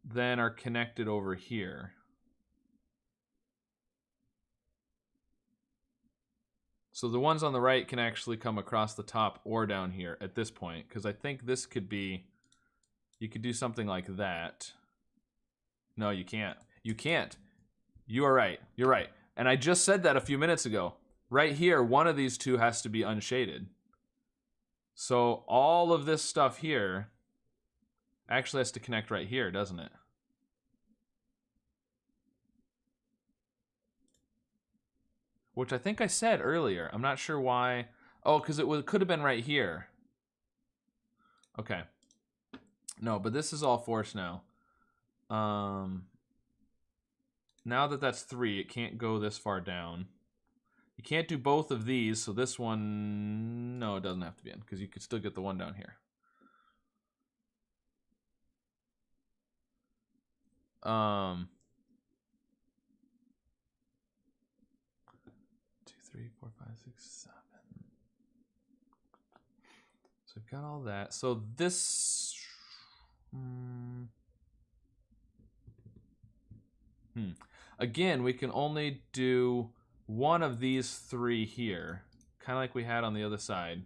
then are connected over here. So the ones on the right can actually come across the top or down here at this point, because I think this could be, you could do something like that. No, you can't. You can't. You are right. You're right. And I just said that a few minutes ago. Right here, one of these 2 has to be unshaded. So all of this stuff here actually has to connect right here, doesn't it? Which I think I said earlier. I'm not sure why. Oh, because it could have been right here. Okay. No, but this is all forced now. Now that that's 3, it can't go this far down. You can't do both of these, so this one... No, it doesn't have to be in, because you could still get the one down here. 2, 3, 4, 5, 6, 7. So we've got all that. So this... Again, we can only do one of these 3 here, kind of like we had on the other side.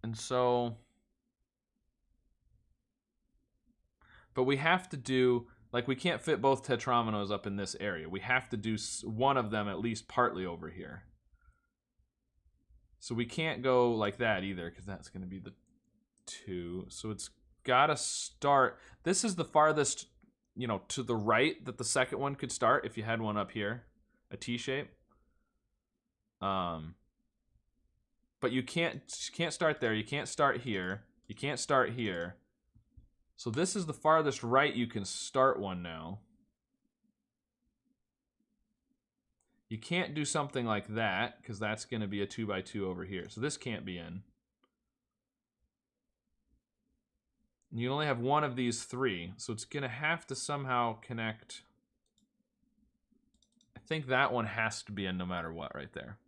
And so... But we have to do... Like, we can't fit both tetrominos up in this area. We have to do one of them at least partly over here. So we can't go like that either, because that's going to be the 2. So it's got to start... This is the farthest, you know, to the right that the second one could start if you had one up here. A T shape. But you can't start there. You can't start here. You can't start here. So this is the farthest right you can start one now. You can't do something like that, because that's going to be a 2 by 2 over here. So this can't be in. You only have one of these 3, so it's going to have to somehow connect. I think that one has to be in no matter what right there.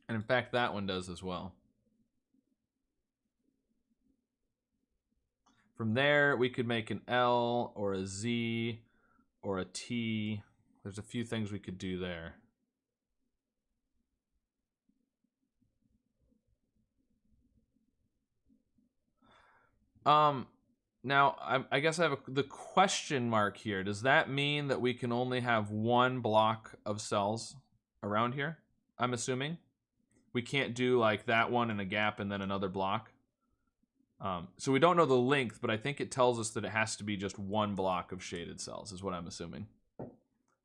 And in fact, that one does as well. From there, we could make an L or a Z or a T. There's a few things we could do there. Now, I guess I have the question mark here. Does that mean that we can only have one block of cells around here? I'm assuming. We can't do like that one and a gap and then another block. So we don't know the length, but I think it tells us that it has to be just one block of shaded cells, is what I'm assuming.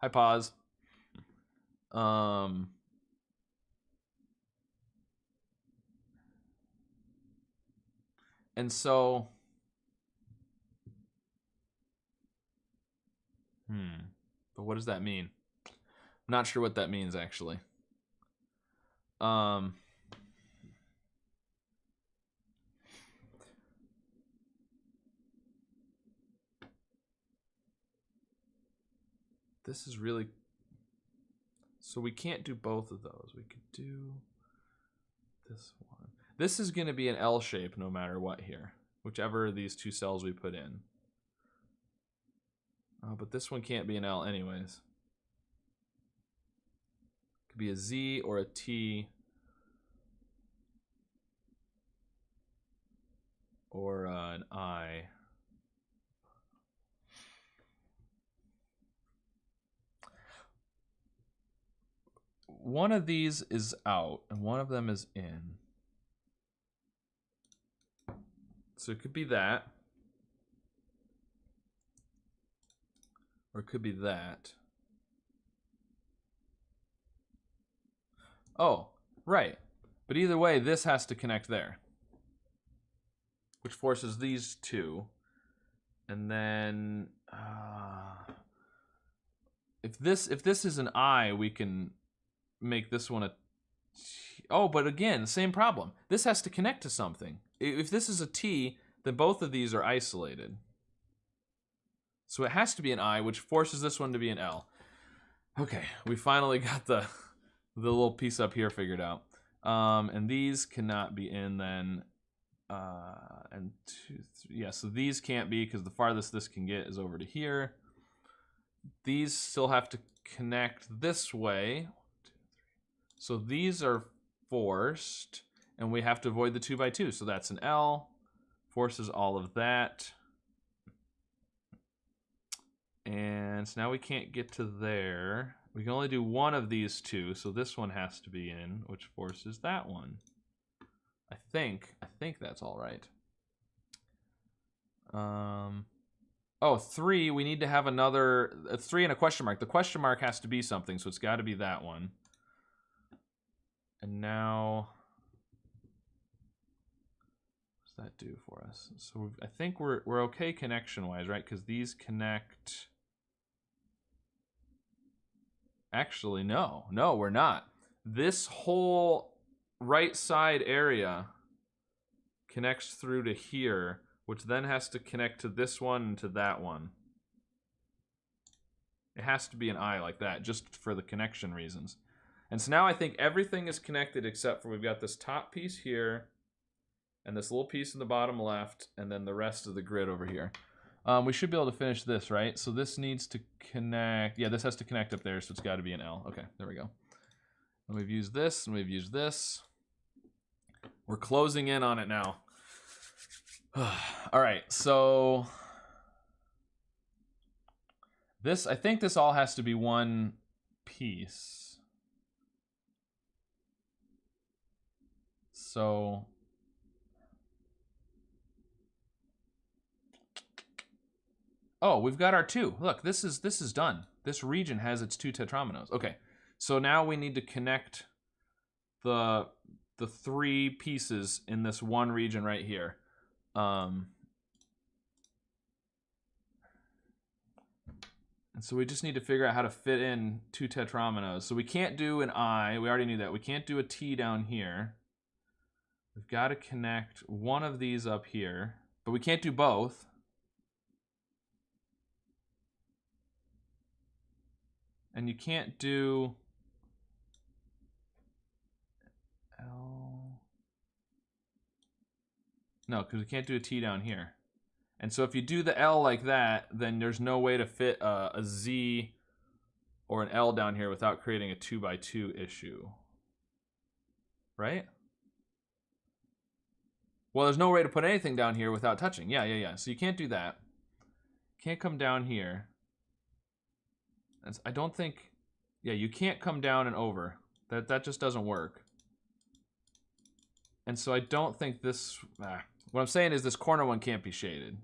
Hi, pause. And so... But what does that mean? I'm not sure what that means, actually. This is really... So we can't do both of those. We could do this one. This is going to be an L shape no matter what here, whichever of these two cells we put in. But this one can't be an L anyways. It could be a Z or a T. Or an I. One of these is out, and one of them is in. So it could be that. Or it could be that. Oh, right. But either way, this has to connect there. Which forces these two. And then... if this is an I, we can make this one a T. Oh, but again, same problem. This has to connect to something. If this is a T, then both of these are isolated. So it has to be an I, which forces this one to be an L. Okay, we finally got the little piece up here figured out. And these cannot be in then. And 2, 3. Yeah, so these can't be because the farthest this can get is over to here. These still have to connect this way. 1, 2, 3. So these are forced, and we have to avoid the 2 by 2. So that's an L. Forces all of that. And so now we can't get to there. We can only do one of these two, so this one has to be in, which forces that one. I think that's all right. Oh, 3, we need to have another, 3 and a question mark. The question mark has to be something, so it's got to be that one. And now, what does that do for us? So I think we're okay connection-wise, right? Because these connect... Actually, no, we're not. This whole right side area connects through to here, which then has to connect to this one and to that one. It has to be an I like that, just for the connection reasons. And so now I think everything is connected except for we've got this top piece here, and this little piece in the bottom left, and then the rest of the grid over here. We should be able to finish this, right? So this needs to connect. Yeah, this has to connect up there, so it's got to be an L. Okay, there we go. And we've used this, and we've used this. We're closing in on it now. All right, so this, I think this all has to be one piece. So... Oh, we've got our 2. Look, this is done. This region has its 2 tetrominoes. Okay, so now we need to connect the 3 pieces in this one region right here. And so we just need to figure out how to fit in 2 tetrominoes. So we can't do an I. We already knew that. We can't do a T down here. We've got to connect one of these up here, but we can't do both. And you can't do L. No, because we can't do a T down here. And so if you do the L like that, then there's no way to fit a Z or an L down here without creating a 2 by 2 issue. Right? Well, there's no way to put anything down here without touching. Yeah. So you can't do that. Can't come down here. I don't think... Yeah, you can't come down and over. That just doesn't work. And so I don't think this... what I'm saying is this corner one can't be shaded.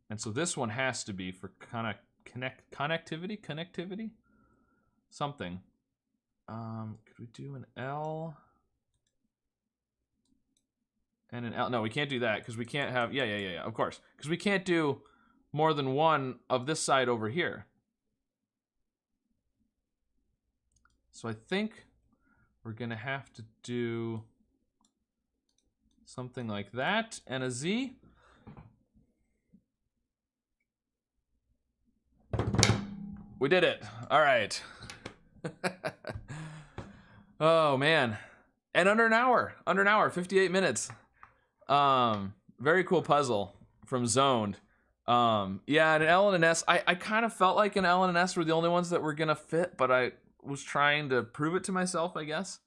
And so this one has to be for connectivity? Something. Could we do an L? And an L? No, we can't do that because we can't have... Yeah, of course. Because we can't do more than one of this side over here. So I think we're going to have to do something like that and a Z. We did it. All right. Oh, man. And under an hour, 58 minutes. Very cool puzzle from Zoned. Yeah, and an L and an S. I kind of felt like an L and an S were the only ones that were gonna fit, but I was trying to prove it to myself, I guess.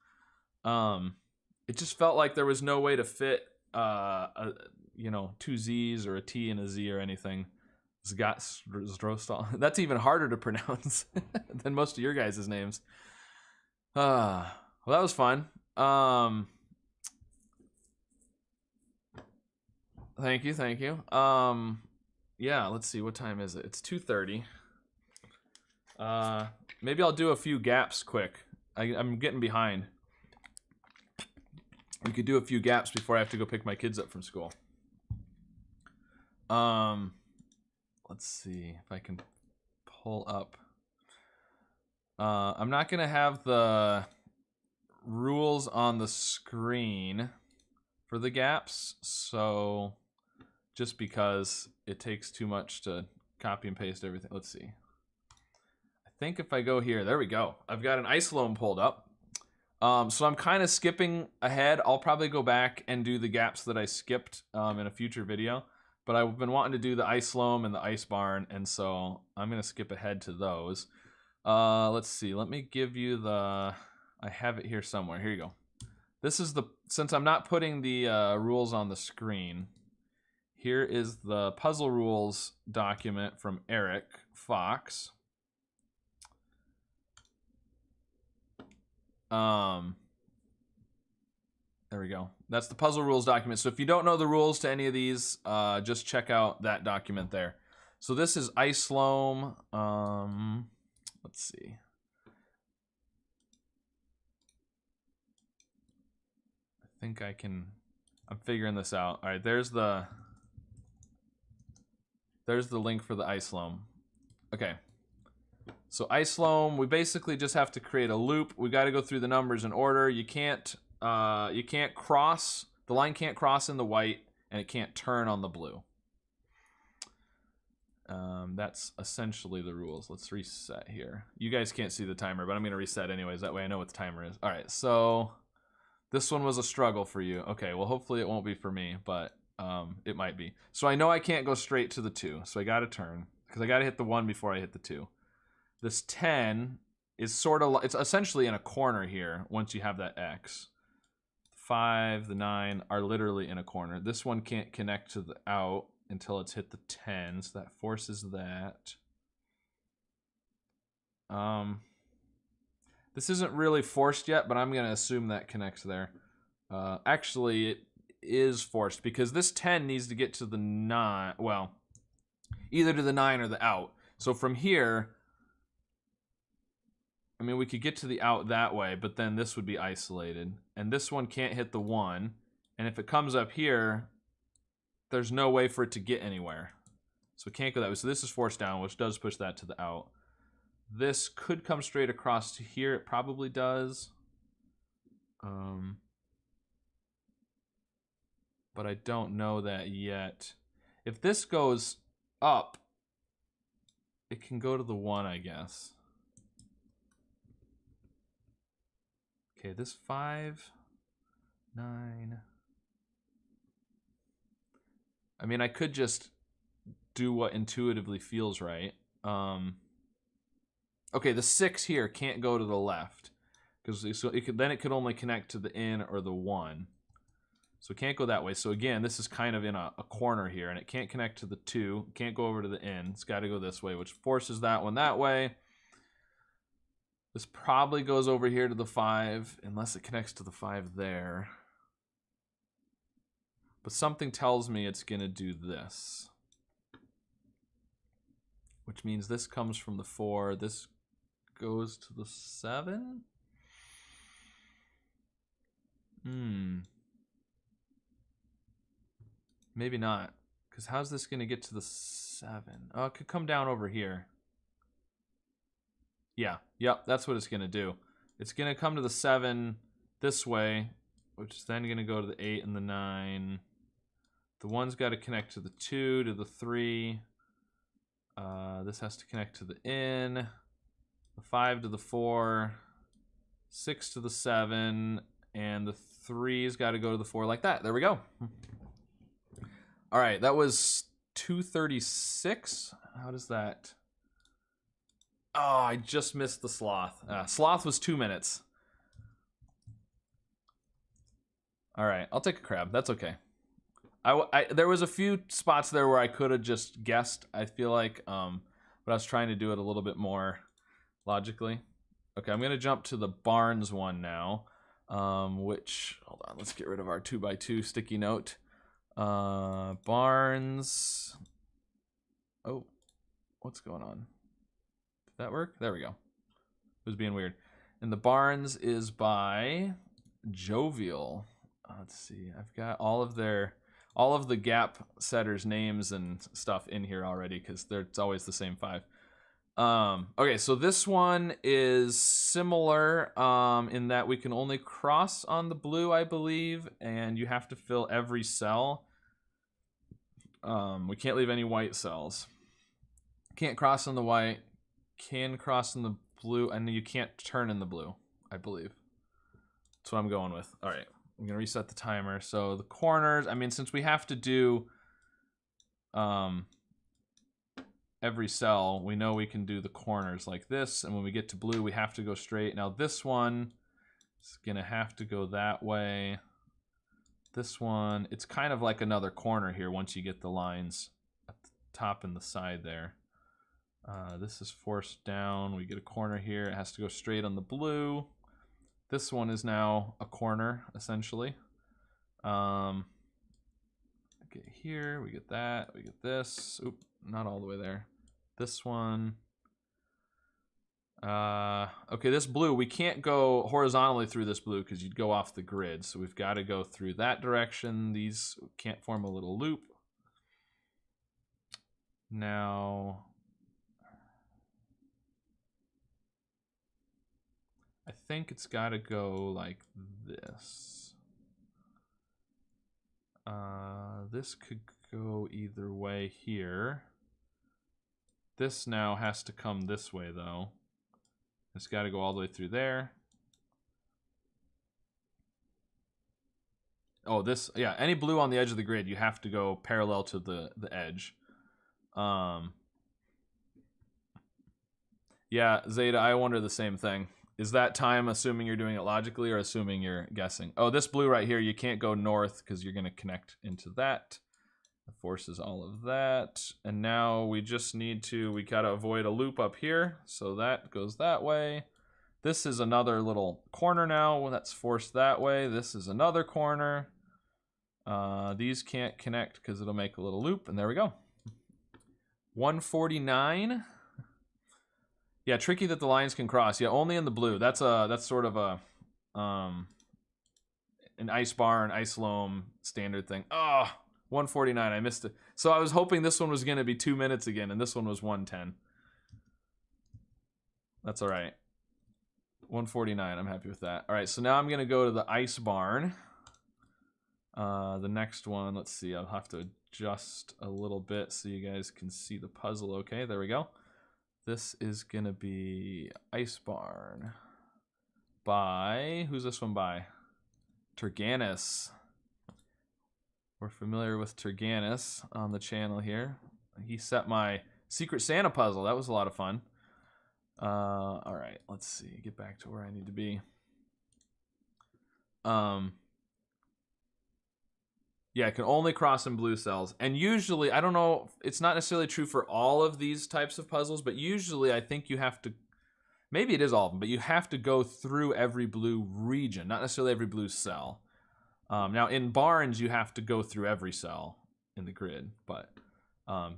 It just felt like there was no way to fit, you know, two Z's or a T and a Z or anything. Stro-solves. That's even harder to pronounce than most of your guys' names. Well, that was fun. Thank you. Yeah, let's see, what time is it? It's 2:30. Maybe I'll do a few gaps quick. I'm getting behind. We could do a few gaps before I have to go pick my kids up from school. Let's see if I can pull up. I'm not gonna have the rules on the screen for the gaps, so just because it takes too much to copy and paste everything. Let's see. I think if I go here, there we go. I've got an ice loam pulled up. So I'm kind of skipping ahead. I'll probably go back and do the gaps that I skipped in a future video. But I've been wanting to do the ice loam and the ice barn, and so I'm going to skip ahead to those. Let's see. Let me give you the... I have it here somewhere. Here you go. This is the... Since I'm not putting the rules on the screen, here is the puzzle rules document from Eric Fox. There we go. That's the puzzle rules document. So if you don't know the rules to any of these, just check out that document there. So this is ice loam. Let's see. I think I can... I'm figuring this out. All right, there's the link for the ice loam. Okay. So ice loam, we basically just have to create a loop. We got to go through the numbers in order. You can't cross, the line can't cross in the white, and it can't turn on the blue. That's essentially the rules. Let's reset here. You guys can't see the timer, but I'm going to reset anyways. That way I know what the timer is. All right, so this one was a struggle for you. Okay, well, hopefully it won't be for me, but it might be. So I know I can't go straight to the 2, so I got to turn, because I got to hit the 1 before I hit the 2. This 10 is sort of, it's essentially in a corner here once you have that X. 5, the 9 are literally in a corner. This one can't connect to the out until it's hit the 10, so that forces that. This isn't really forced yet, but I'm going to assume that connects there. Actually, it is forced because this 10 needs to get to the 9, well, either to the 9 or the out. So from here, I mean, we could get to the out that way, but then this would be isolated. And this one can't hit the 1. And if it comes up here, there's no way for it to get anywhere. So it can't go that way. So this is forced down, which does push that to the out. This could come straight across to here. It probably does. But I don't know that yet. If this goes up, it can go to the 1, I guess. Okay, this 5, 9. I mean, I could just do what intuitively feels right. Okay, the 6 here can't go to the left because then it could only connect to the in or the 1. So it can't go that way. So again, this is kind of in a corner here, and it can't connect to the 2. Can't go over to the in. It's got to go this way, which forces that one that way. This probably goes over here to the 5, unless it connects to the 5 there. But something tells me it's going to do this. Which means this comes from the 4. This goes to the 7? Maybe not. Because how's this going to get to the 7? Oh, it could come down over here. Yeah, yep, that's what it's going to do. It's going to come to the 7 this way, which is then going to go to the 8 and the 9. The 1's got to connect to the 2, to the 3. This has to connect to the in. The 5 to the 4. 6 to the 7. And the 3's got to go to the 4 like that. There we go. All right, that was 236. How does that... Oh, I just missed the sloth. Sloth was 2 minutes. All right, I'll take a crab. That's okay. There was a few spots there where I could have just guessed, I feel like, but I was trying to do it a little bit more logically. Okay, I'm going to jump to the Barnes one now, which, hold on, let's get rid of our 2x2 sticky note. Barnes. Oh, what's going on? Did that work? There we go. It was being weird. And the Barnes is by Jovial. Let's see. I've got all of the gap setters names and stuff in here already because it's always the same 5. Okay, so this one is similar in that we can only cross on the blue, I believe, and you have to fill every cell. We can't leave any white cells. Can't cross on the white, can cross in the blue, and you can't turn in the blue, I believe. That's what I'm going with. All right, I'm gonna reset the timer. So the corners, I mean, since we have to do every cell, we know we can do the corners like this, and when we get to blue, we have to go straight. Now this one is gonna have to go that way. This one, it's kind of like another corner here once you get the lines at the top and the side there. This is forced down. We get a corner here. It has to go straight on the blue. This one is now a corner, essentially. Get here, we get that, we get this. Oop, not all the way there. This one. Okay, this blue, we can't go horizontally through this blue because you'd go off the grid. So we've got to go through that direction. These can't form a little loop. Now, I think it's got to go like this. This could go either way here. This now has to come this way though. It's got to go all the way through there. Oh, this, yeah, any blue on the edge of the grid, you have to go parallel to the edge. Yeah, Zeta, I wonder the same thing. Is that time assuming you're doing it logically or assuming you're guessing? Oh, this blue right here, you can't go north because you're going to connect into that. It forces all of that. And now we just need to, we got to avoid a loop up here. So that goes that way. This is another little corner now. Well, that's forced that way. This is another corner. These can't connect because it'll make a little loop. And there we go. 149. Yeah, tricky that the lines can cross. Yeah, only in the blue. That's sort of a an ice bar and ice loam standard thing. Oh, 149. I missed it. So I was hoping this one was going to be 2 minutes again, and this one was 110. That's all right. 149. I'm happy with that. All right, so now I'm going to go to the ice barn. The next one, let's see. I'll have to adjust a little bit so you guys can see the puzzle. Okay, there we go. This is going to be Ice Barn by, who's this one by? Turganis. We're familiar with Turganis on the channel here. He set my Secret Santa puzzle. That was a lot of fun. All right, let's see. Get back to where I need to be. Yeah, it can only cross in blue cells. And usually, I don't know, it's not necessarily true for all of these types of puzzles, but usually I think you have to, maybe it is all of them, but you have to go through every blue region, not necessarily every blue cell. Now, in barns, you have to go through every cell in the grid, but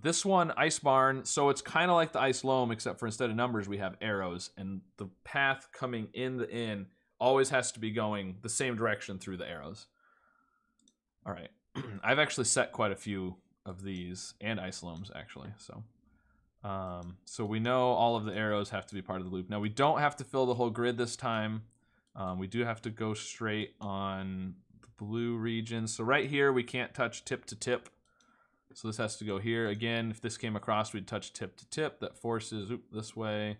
this one, Ice Barn, so it's kind of like the Ice Loam, except for instead of numbers, we have arrows, and the path coming in the inn always has to be going the same direction through the arrows. All right. I've actually set quite a few of these, and Ice Loams, actually, so. So we know all of the arrows have to be part of the loop. Now, we don't have to fill the whole grid this time. We do have to go straight on the blue region. So right here, we can't touch tip to tip. So this has to go here. Again, if this came across, we'd touch tip to tip. That forces this way.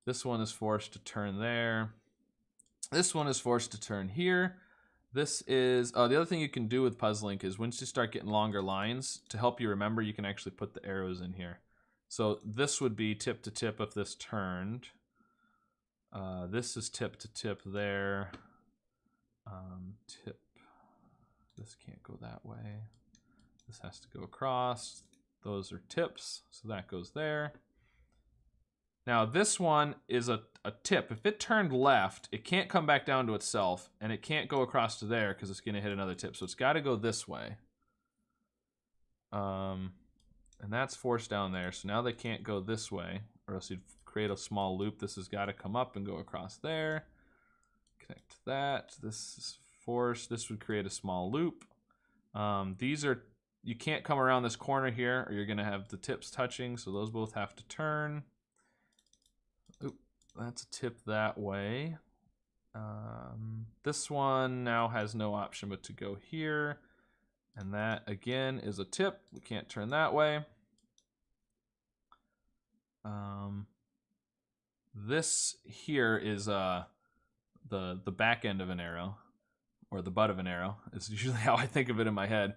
This one is forced to turn there. This one is forced to turn here. This is, the other thing you can do with PuzzleLink is once you start getting longer lines, to help you remember, you can actually put the arrows in here. So this would be tip to tip if this turned. This is tip to tip there. Tip. This can't go that way. This has to go across. Those are tips, so that goes there. Now this one is a tip. If it turned left, it can't come back down to itself, and it can't go across to there because it's gonna hit another tip. So it's gotta go this way. And that's forced down there. So now they can't go this way, or else you'd create a small loop. This has gotta come up and go across there. Connect to that. This is forced. This would create a small loop. These are, you can't come around this corner here, or you're gonna have the tips touching, so those both have to turn. Oop, that's a tip that way. This one now has no option but to go here. And that, again, is a tip. We can't turn that way. This here is the back end of an arrow, or the butt of an arrow, is usually how I think of it in my head.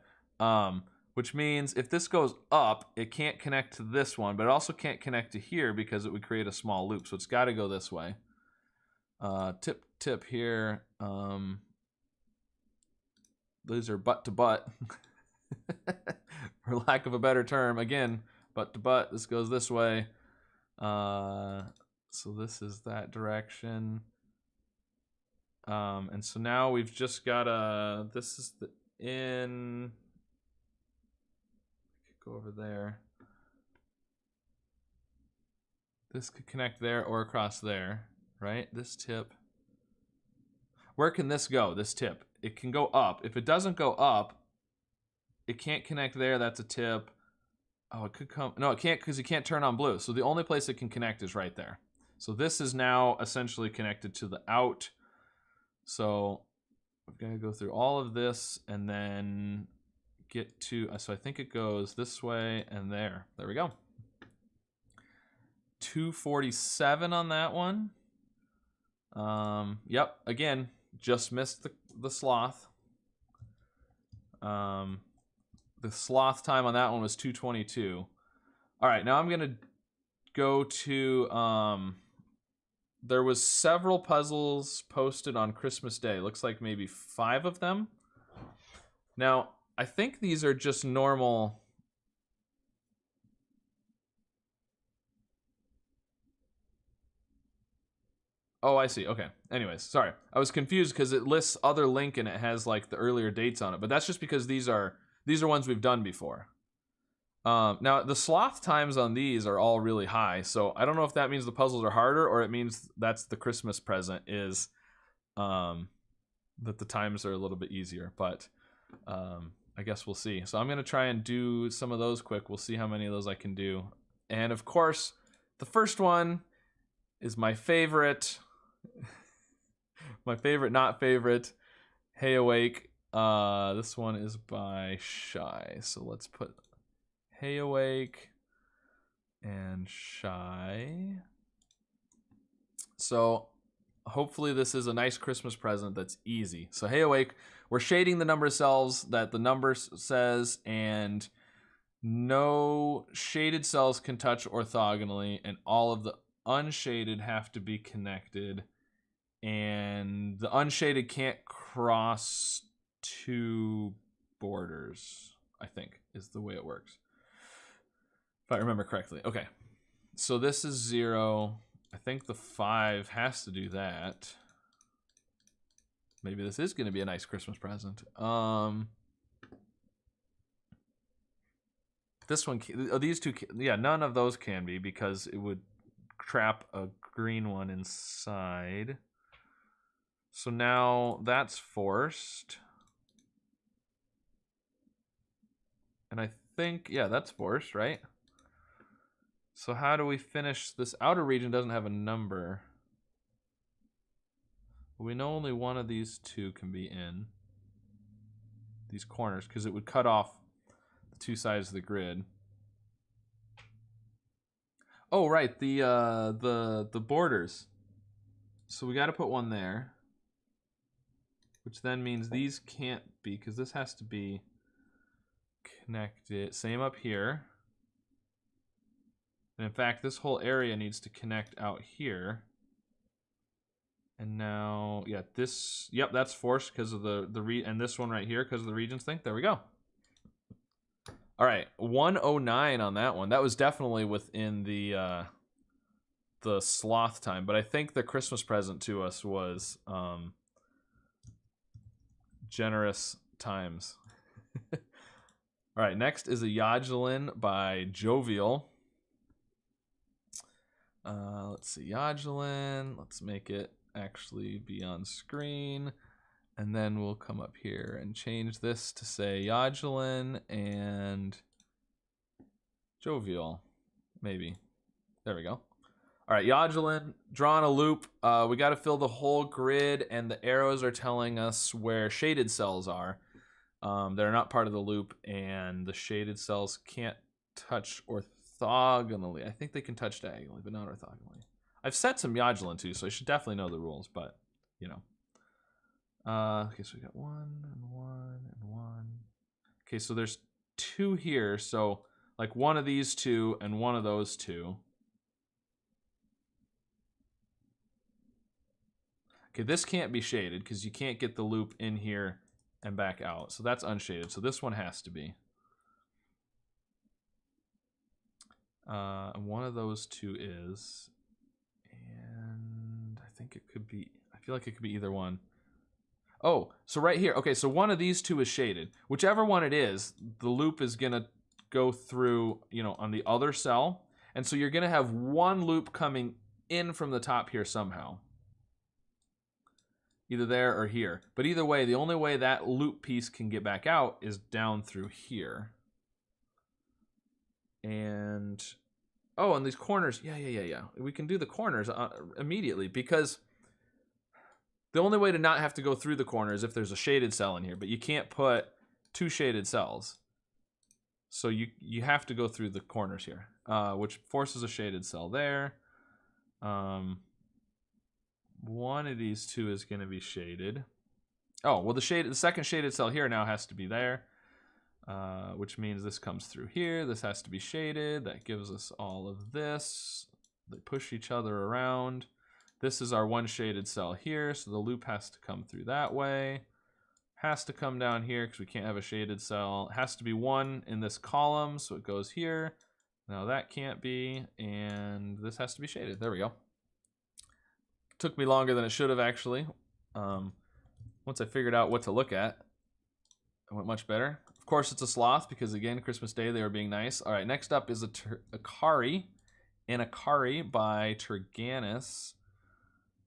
Which means if this goes up, it can't connect to this one, but it also can't connect to here because it would create a small loop. So it's got to go this way. Tip, tip here. These are butt to butt, for lack of a better term. Again, butt to butt. This goes this way. So this is that direction. And so now we've just got this is the in. Go over there. This could connect there or across there, right? This tip. Where can this go, this tip? It can go up. If it doesn't go up, it can't connect there. That's a tip. Oh, it could come. No, it can't because you can't turn on blue. So the only place it can connect is right there. So this is now essentially connected to the out. So we've got to go through all of this and then get to, so I think it goes this way and there. There we go. 247 on that one. Yep, again, just missed the sloth. The sloth time on that one was 222. All right, now I'm gonna go to, there was several puzzles posted on Christmas Day. Looks like maybe 5 of them. Now, I think these are just normal. Oh, I see. Okay. Anyways, sorry. I was confused because it lists other link and it has like the earlier dates on it, but that's just because these are ones we've done before. Now the sloth times on these are all really high, so I don't know if that means the puzzles are harder or it means that's the Christmas present is that the times are a little bit easier, but I guess we'll see. So I'm gonna try and do some of those quick. We'll see how many of those I can do. And of course, the first one is my favorite. My favorite, not favorite. Hey Awake. This one is by Shy. So let's put Hey Awake and Shy. So hopefully this is a nice Christmas present that's easy. So Hey Awake, we're shading the number of cells that the number says, and no shaded cells can touch orthogonally, and all of the unshaded have to be connected and the unshaded can't cross two borders, I think, is the way it works. If I remember correctly. Okay. So this is 0. I think the 5 has to do that. Maybe this is going to be a nice Christmas present. This one, these two, yeah, none of those can be because it would trap a green one inside. So now that's forced. And I think, yeah, that's forced, right? So how do we finish this? Outer region doesn't have a number. We know only one of these two can be in these corners because it would cut off the two sides of the grid. Oh, right, the borders. So we got to put one there, which then means these can't be because this has to be connected. Same up here. And in fact, this whole area needs to connect out here. And now, yeah, this, yep, that's forced because of and this one right here because of the regions thing. There we go. All right, 109 on that one. That was definitely within the sloth time, but I think the Christmas present to us was generous times. All right, next is a Yodulin by Jovial. Let's see, Yodulin. Let's make it actually be on screen. And then we'll come up here and change this to say Yodulin and Jovial, maybe. There we go. All right, Yodulin, drawing a loop. We got to fill the whole grid, and the arrows are telling us where shaded cells are. They're not part of the loop, and the shaded cells can't touch orthogonally. I think they can touch diagonally, but not orthogonally. I've set some Yodulin too, so I should definitely know the rules, but, you know. Okay, so we got 1 and 1 and 1. Okay, so there's 2 here, so like one of these 2 and one of those 2. Okay, this can't be shaded because you can't get the loop in here and back out. So that's unshaded. So this one has to be. And one of those 2 is. And I think it could be, I feel like it could be either one. Oh, so right here. Okay, so one of these 2 is shaded. Whichever one it is, the loop is going to go through, you know, on the other cell. And so you're going to have one loop coming in from the top here somehow. Either there or here. But either way, the only way that loop piece can get back out is down through here. And, oh, and these corners, yeah. We can do the corners immediately because the only way to not have to go through the corner is if there's a shaded cell in here, but you can't put 2 shaded cells. So you have to go through the corners here, which forces a shaded cell there. One of these 2 is going to be shaded. Oh, well, the second shaded cell here now has to be there, which means this comes through here. This has to be shaded. That gives us all of this. They push each other around. This is our one shaded cell here, so the loop has to come through that way. Has to come down here because we can't have a shaded cell. It has to be 1 in this column, so it goes here. Now that can't be, and this has to be shaded. There we go. Took me longer than it should have, actually. Once I figured out what to look at, it went much better. Of course, it's a sloth because, again, Christmas Day, they were being nice. All right, next up is a Akari. An Akari by Turganus.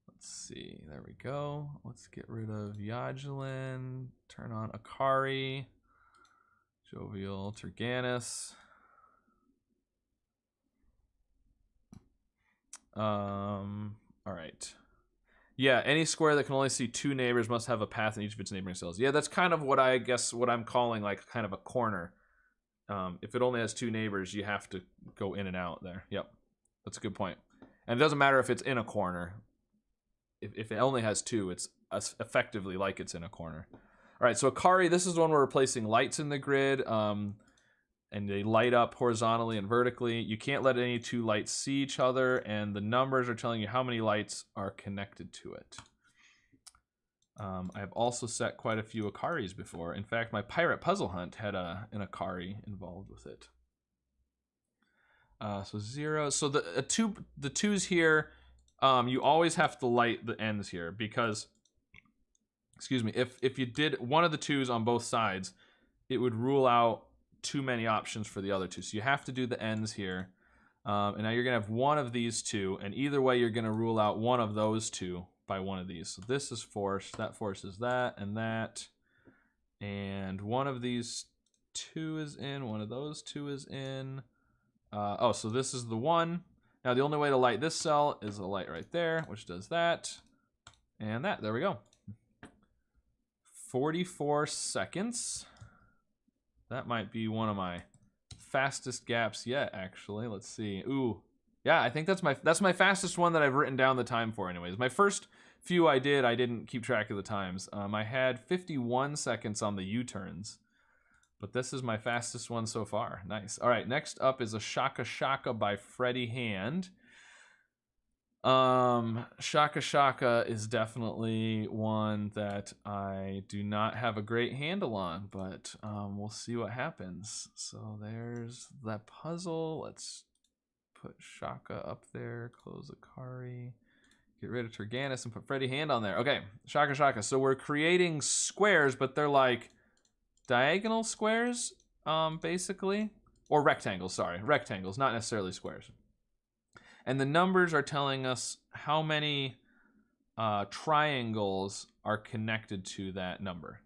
Let's see. There we go. Let's get rid of Yodulin. Turn on Akari. Jovial, Turganus. All right. Yeah, any square that can only see 2 neighbors must have a path in each of its neighboring cells. Yeah, that's kind of what I guess what I'm calling like kind of a corner. If it only has 2 neighbors, you have to go in and out there. Yep, that's a good point. And it doesn't matter if it's in a corner. If it only has 2, it's effectively like it's in a corner. All right, so Akari, this is the one we're replacing lights in the grid. And they light up horizontally and vertically. You can't let any 2 lights see each other, and the numbers are telling you how many lights are connected to it. I have also set quite a few Akaris before. In fact, my pirate puzzle hunt had an Akari involved with it. So 0. So the twos here, you always have to light the ends here because, excuse me, if you did one of the twos on both sides, it would rule out too many options for the other two. So you have to do the ends here. And now you're gonna have one of these two, and either way you're gonna rule out one of those two by one of these. So this is forced, that forces that, and one of these two is in, one of those two is in. Oh, so this is the one. Now the only way to light this cell is a light right there, which does that, and that, there we go. 44 seconds. That might be one of my fastest gaps yet, actually. Let's see. Ooh, yeah, I think that's my fastest one that I've written down the time for anyways. My first few I didn't keep track of the times. I had 51 seconds on the U-turns, but this is my fastest one so far. Nice. All right, next up is a Shaka Shaka by Freddie Hand. Shaka Shaka is definitely one that I do not have a great handle on, but we'll see what happens. So there's that puzzle. Let's put Shaka up there, close Akari, get rid of Turganus and put Freddie Hand on there. Okay, Shaka Shaka. So we're creating squares, but they're like diagonal squares, basically. Or rectangles, sorry. Rectangles, not necessarily squares. And the numbers are telling us how many triangles are connected to that number.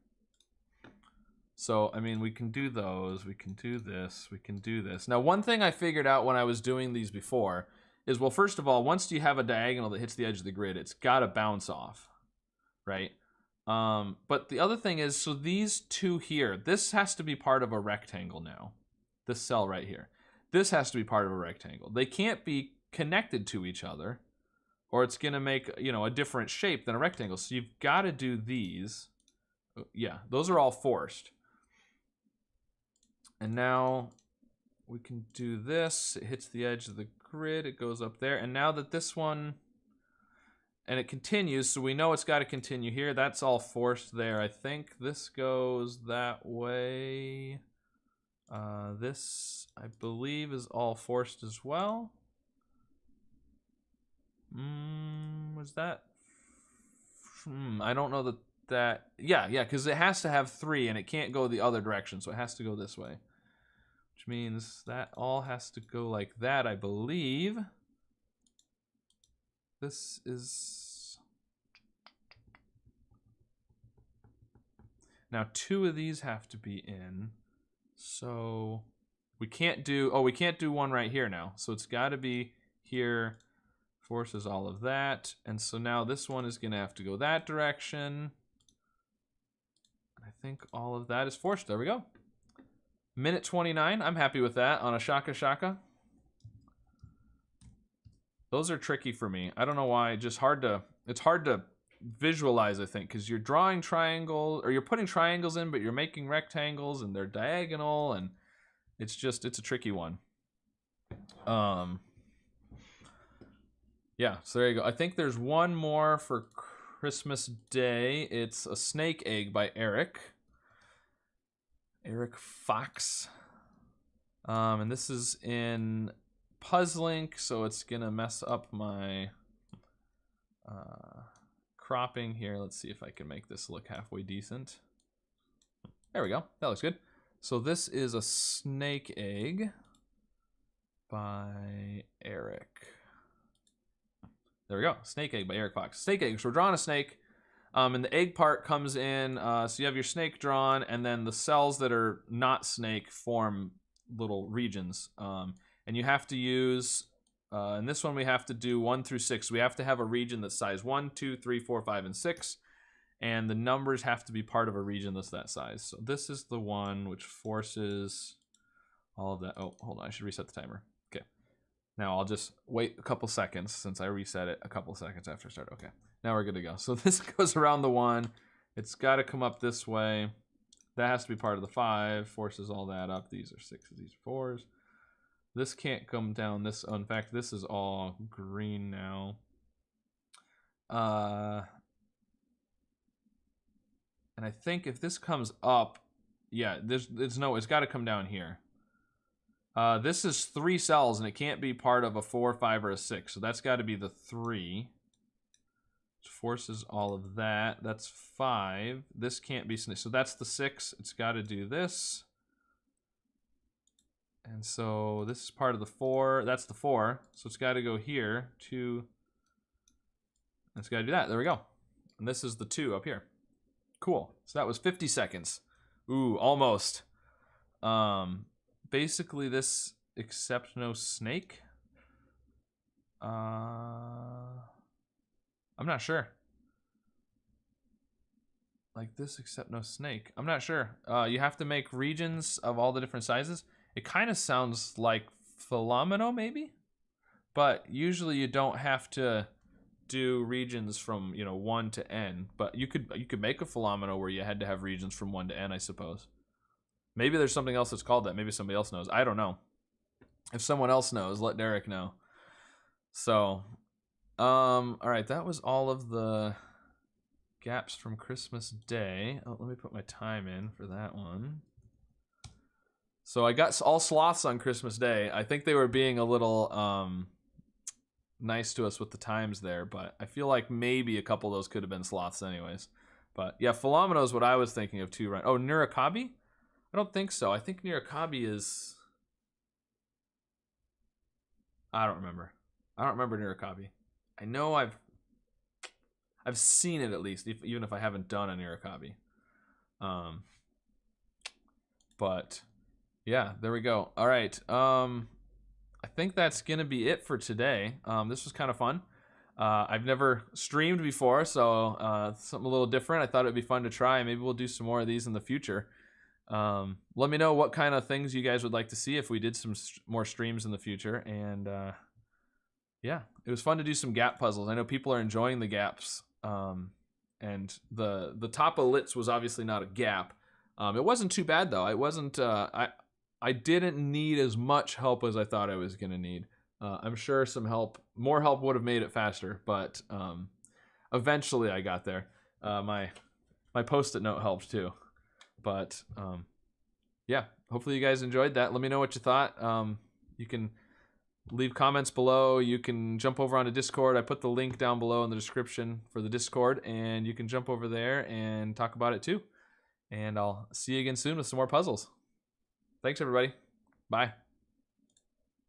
So, I mean, we can do those, we can do this, we can do this. Now, one thing I figured out when I was doing these before is, well, first of all, once you have a diagonal that hits the edge of the grid, it's got to bounce off, right? But the other thing is, so these two here, this has to be part of a rectangle now. This cell right here. This has to be part of a rectangle. They can't be connected to each other, or it's gonna make, you know, a different shape than a rectangle. So you've got to do these. Yeah, those are all forced. And now we can do this. It hits the edge of the grid, it goes up there, and now that this one, and it continues, so we know it's got to continue here. That's all forced there. I think this goes that way. This, I believe, is all forced as well. Was that? I don't know that. Yeah, because it has to have 3 and it can't go the other direction, so it has to go this way. Which means that all has to go like that, I believe. This is... Now 2 of these have to be in. So we can't do... Oh, we can't do one right here now. So it's got to be here... Forces all of that, and so now this one is gonna have to go that direction. I think all of that is forced. There we go. Minute 29, I'm happy with that on a Shaka Shaka. Those are tricky for me. I don't know why, it's hard to visualize, I think, because you're drawing triangles, or you're putting triangles in, but you're making rectangles, and they're diagonal, and it's a tricky one. Yeah, so there you go. I think there's one more for Christmas Day. It's a snake egg by Eric Fox. And this is in Puzzlink, so it's gonna mess up my cropping here. Let's see if I can make this look halfway decent. There we go, that looks good. So this is a snake egg by Eric. There we go, Snake Egg by Eric Fox. Snake egg, so we're drawing a snake, and the egg part comes in, so you have your snake drawn, and then the cells that are not snake form little regions. And you have to use, in this one we have to do 1 through 6. We have to have a region that's size 1, 2, 3, 4, 5, and 6, and the numbers have to be part of a region that's that size. So this is the one which forces all of that. Oh, hold on, I should reset the timer. Now I'll just wait a couple seconds since I reset it a couple seconds after start. Okay, now we're good to go. So this goes around the 1. It's got to come up this way. That has to be part of the 5. Forces all that up. These are 6s, these are 4s. This can't come down this. Oh, in fact, this is all green now. And I think if this comes up, yeah, it's got to come down here. This is 3 cells, and it can't be part of a 4, 5, or a 6. So that's got to be the 3. Which forces all of that. That's 5. This can't be... So that's the 6. It's got to do this. And so this is part of the 4. That's the 4. So it's got to go here. 2. It's got to do that. There we go. And this is the 2 up here. Cool. So that was 50 seconds. Ooh, almost. Basically this except no snake. I'm not sure. Like this except no snake. I'm not sure. You have to make regions of all the different sizes. It kind of sounds like Philomeno maybe? But usually you don't have to do regions from, 1 to n. But you could make a Philomeno where you had to have regions from 1 to n, I suppose. Maybe there's something else that's called that. Maybe somebody else knows. I don't know. If someone else knows, let Derek know. So, all right, that was all of the gaps from Christmas Day. Oh, let me put my time in for that one. So I got all sloths on Christmas Day. I think they were being a little nice to us with the times there, but I feel like maybe a couple of those could have been sloths anyways. But yeah, Philomeno is what I was thinking of too, right? Oh, Nurikabi? I don't think so. I think Nurikabi is... I don't remember. I don't remember Nurikabi. I know I've seen it at least, even if I haven't done a Nurikabi. But yeah, there we go. All right. I think that's gonna be it for today. This was kind of fun. I've never streamed before, so something a little different. I thought it'd be fun to try. Maybe we'll do some more of these in the future. Let me know what kind of things you guys would like to see if we did some more streams in the future. And yeah, it was fun to do some gap puzzles. I know people are enjoying the gaps. And the TAPA LLIITTSS was obviously not a gap. It wasn't too bad though. It wasn't. I didn't need as much help as I thought I was gonna need. I'm sure more help would have made it faster, but eventually I got there. My Post-it note helped too. But yeah, hopefully you guys enjoyed that. Let me know what you thought. You can leave comments below. You can jump over onto Discord. I put the link down below in the description for the Discord, and you can jump over there and talk about it too. And I'll see you again soon with some more puzzles. Thanks, everybody. Bye.